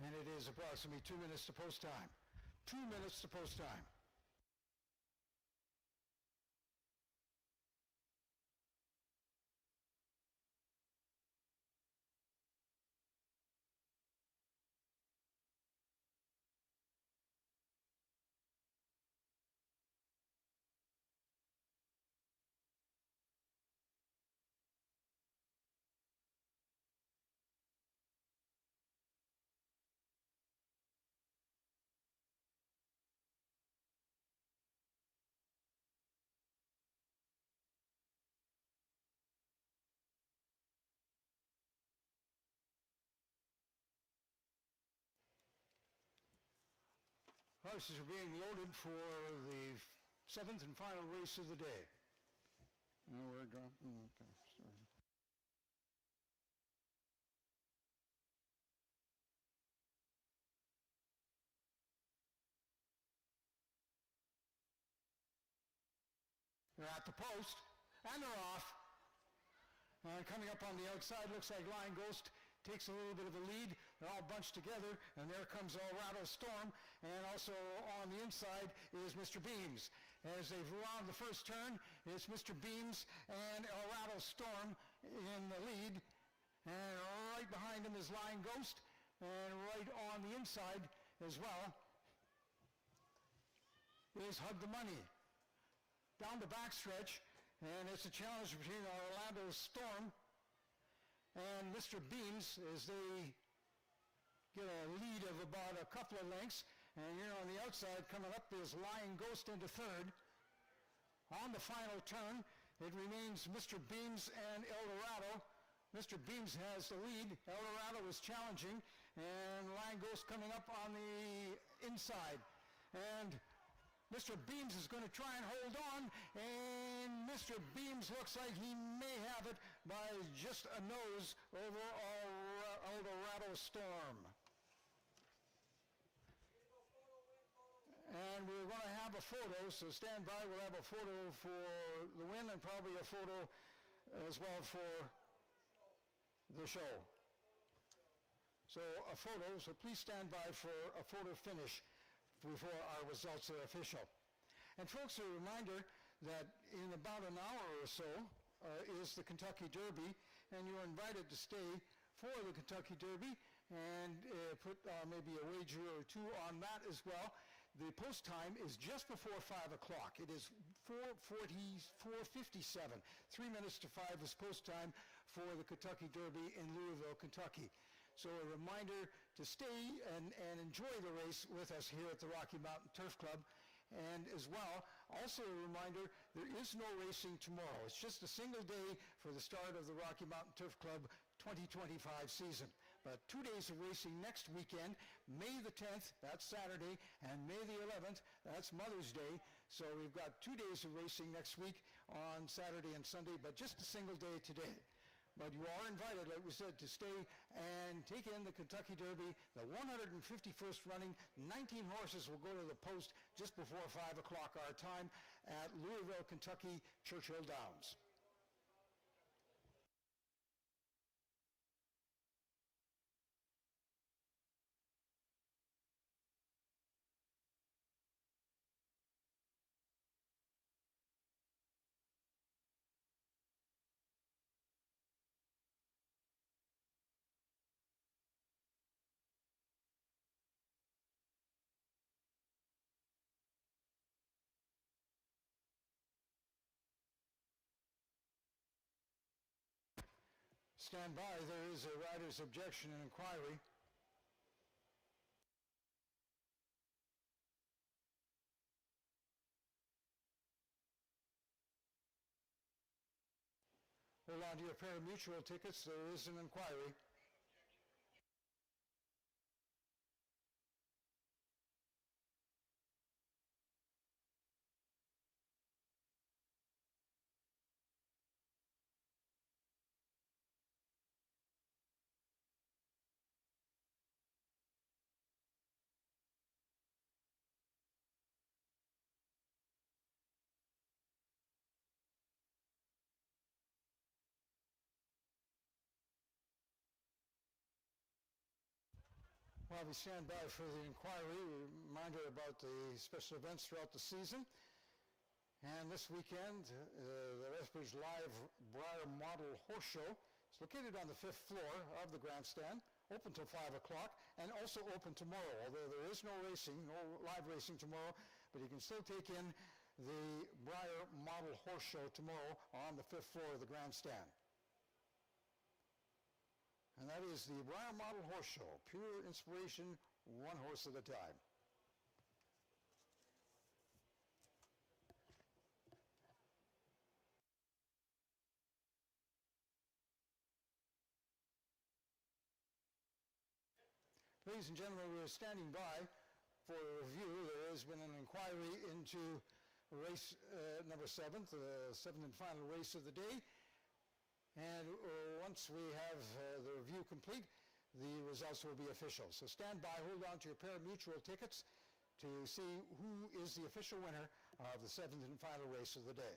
and it is approximately 2 minutes to post time. 2 minutes to post time. Horses are being loaded for the 7th and final race of the day. No, we're going. Okay, sorry. They're at the post, and they're off. Coming up on the outside, looks like Lion Ghost takes a little bit of a lead. They're all bunched together, and there comes Elrado Storm, and also on the inside is Mr. Beams. As they've rounded the first turn, it's Mr. Beams and Elrado Storm in the lead, and right behind him is Lion Ghost, and right on the inside as well is Hug the Money. Down the backstretch, and it's a challenge between Orlando Storm and Mr. Beams as they get a lead of about a couple of lengths. And on the outside coming up is Lion Ghost into third. On the final turn, it remains Mr. Beams and Eldorado. Mr. Beams has the lead. Eldorado is challenging, and Lion Ghost coming up on the inside. And Mr. Beams is going to try and hold on, and Mr. Beams looks like he may have it by just a nose over Eldorado Storm. And we're going to have a photo, so stand by. We'll have a photo for the win and probably a photo as well for the show. So a photo, so please stand by for a photo finish before our results are official. And folks, a reminder that in about an hour or so is the Kentucky Derby, and you're invited to stay for the Kentucky Derby and put maybe a wager or two on that as well. The post time is just before 5 o'clock. It is 4:57. 3 minutes to 5 is post time for the Kentucky Derby in Louisville, Kentucky. So a reminder to stay and enjoy the race with us here at the Rocky Mountain Turf Club. And as well, also a reminder, there is no racing tomorrow. It's just a single day for the start of the Rocky Mountain Turf Club 2025 season. But 2 days of racing next weekend, May the 10th, that's Saturday, and May the 11th, that's Mother's Day. So we've got 2 days of racing next week on Saturday and Sunday, but just a single day today. But you are invited, like we said, to stay and take in the Kentucky Derby, the 151st running. 19 horses will go to the post just before 5 o'clock our time at Louisville, Kentucky, Churchill Downs. Stand by, there is a rider's objection and inquiry. Hold on to your pari-mutuel tickets, there is an inquiry. While we stand by for the inquiry, a reminder about the special events throughout the season. And this weekend, the Westbridge Live Briar Model Horse Show is located on the 5th floor of the grandstand, open till 5 o'clock, and also open tomorrow. Although there is no racing, no live racing tomorrow, but you can still take in the Briar Model Horse Show tomorrow on the 5th floor of the grandstand. And that is the Briar Model Horse Show, pure inspiration, one horse at a time. Ladies and gentlemen, we're standing by for a review. There has been an inquiry into race number 7, the 7th and final race of the day. And once we have the review complete, the results will be official. So stand by, hold on to your pari-mutuel tickets to see who is the official winner of the 7th and final race of the day.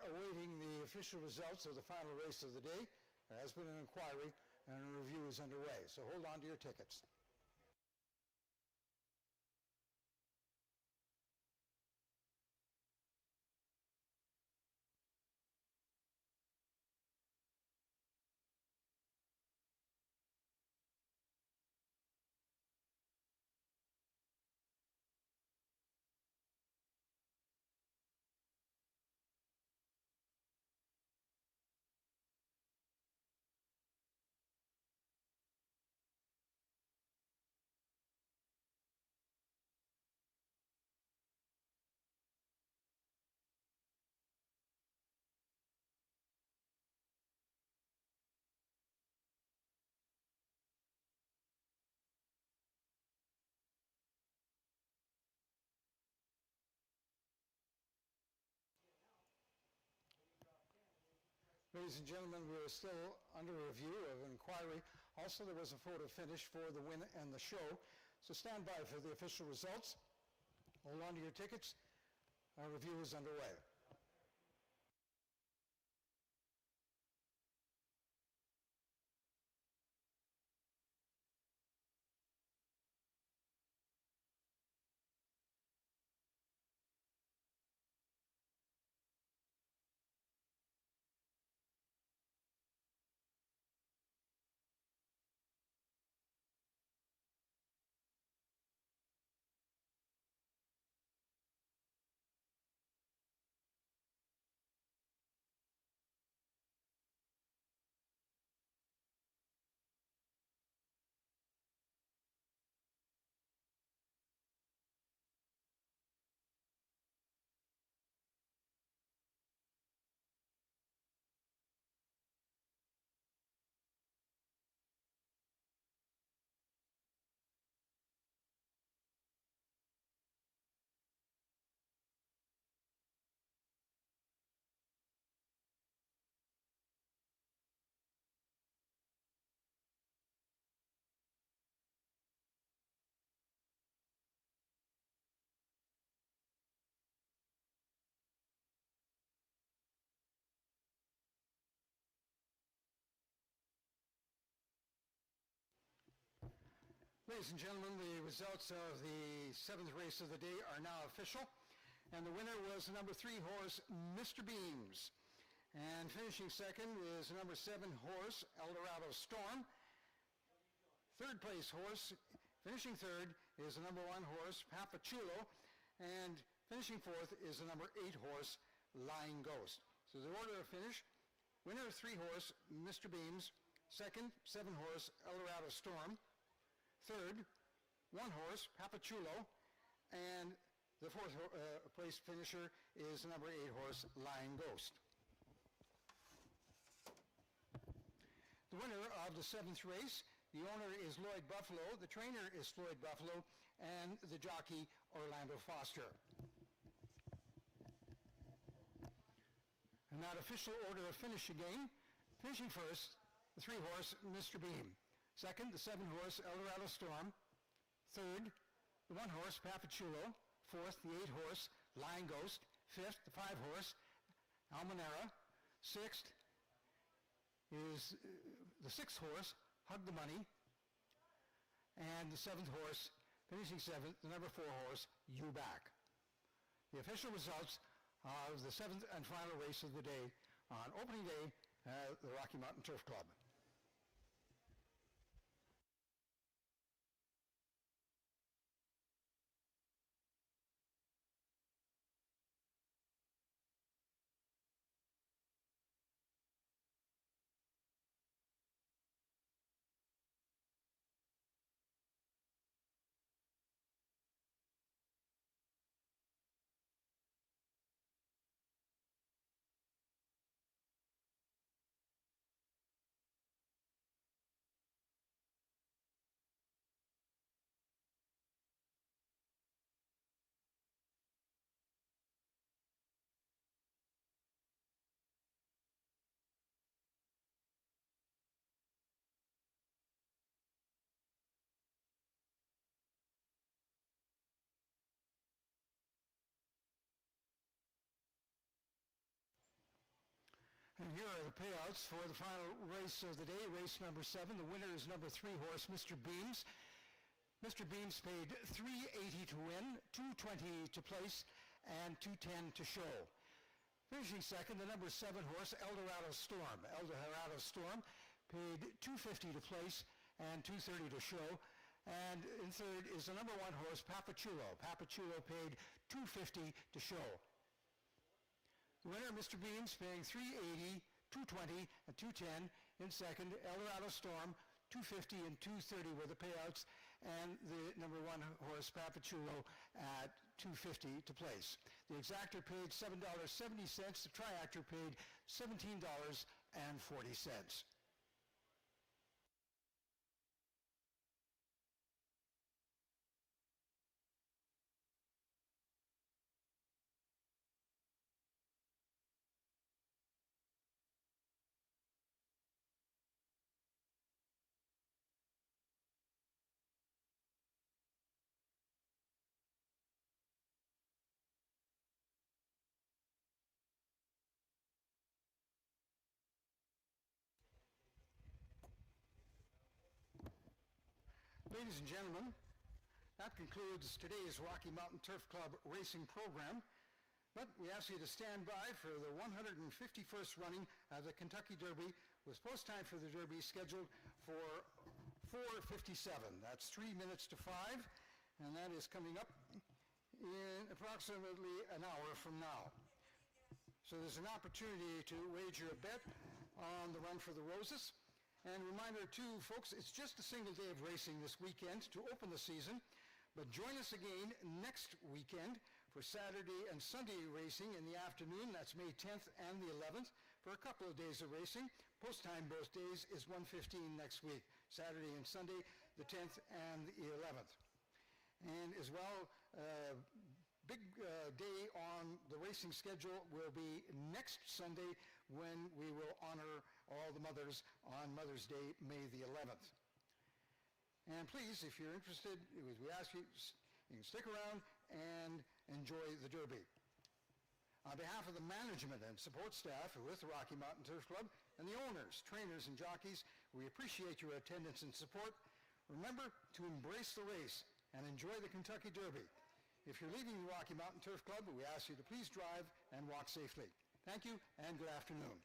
awaiting the official results of the final race of the day. There has been an inquiry and a review is underway, so hold on to your tickets. Ladies and gentlemen, we are still under review of an inquiry. Also, there was a photo finish for the win and the show. So stand by for the official results. Hold on to your tickets. Our review is underway. Ladies and gentlemen, the results of the seventh race of the day are now official. And the winner was number 3 horse, Mr. Beams. And finishing second is number 7 horse, Eldorado Storm. Third place horse, finishing third, is the number 1 horse, Papachulo. And finishing fourth is the number 8 horse, Lying Ghost. So the order of finish, winner 3 horse, Mr. Beams. Second, 7 horse, Eldorado Storm. Third, 1 horse, Papachulo, and the fourth place finisher is number 8 horse, Lying Ghost. The winner of the 7th race, the owner is Lloyd Buffalo, the trainer is Lloyd Buffalo, and the jockey, Orlando Foster. And that official order of finish again, finishing first, the 3 horse, Mr. Beam. Second, the 7 horse, Eldorado Storm. Third, the 1 horse, Papachulo. Fourth, the 8 horse, Lying Ghost. Fifth, the 5 horse, Almanera. Sixth is the 6th horse, Hug the Money. And the 7th horse, finishing 7th, the number 4 horse, You Back. The official results of the 7th and final race of the day on opening day at the Rocky Mountain Turf Club. And here are the payouts for the final race of the day, race number 7. The winner is number 3 horse, Mr. Beams. Mr. Beams paid $3.80 to win, $2.20 to place, and $2.10 to show. Finishing second, the number 7 horse, Eldorado Storm. Eldorado Storm paid $2.50 to place and $2.30 to show. And in third is the number 1 horse, Papachulo. Papachulo paid $2.50 to show. The winner, Mr. Beams, paying $3.80, $2.20, and $2.10. In second, Eldorado Storm, $2.50 and $2.30 were the payouts, and the number 1 horse, Papachulo, at $2.50 to place. The exactor paid $7.70. The triactor paid $17.40. Ladies and gentlemen, that concludes today's Rocky Mountain Turf Club racing program. But we ask you to stand by for the 151st running of the Kentucky Derby, with post time for the Derby scheduled for 4:57. That's 3 minutes to 5, and that is coming up in approximately an hour from now. So there's an opportunity to wager a bet on the Run for the Roses. And reminder too, folks, it's just a single day of racing this weekend to open the season. But join us again next weekend for Saturday and Sunday racing in the afternoon. That's May 10th and the 11th for a couple of days of racing. Post time both days is 1:15 next week, Saturday and Sunday, the 10th and the 11th. And as well, big day on the racing schedule will be next Sunday, when we will honor all the mothers on Mother's Day, May the 11th. And please, if you're interested, we ask you, you can stick around and enjoy the Derby. On behalf of the management and support staff with the Rocky Mountain Turf Club and the owners, trainers, and jockeys, we appreciate your attendance and support. Remember to embrace the race and enjoy the Kentucky Derby. If you're leaving the Rocky Mountain Turf Club, we ask you to please drive and walk safely. Thank you, and good afternoon.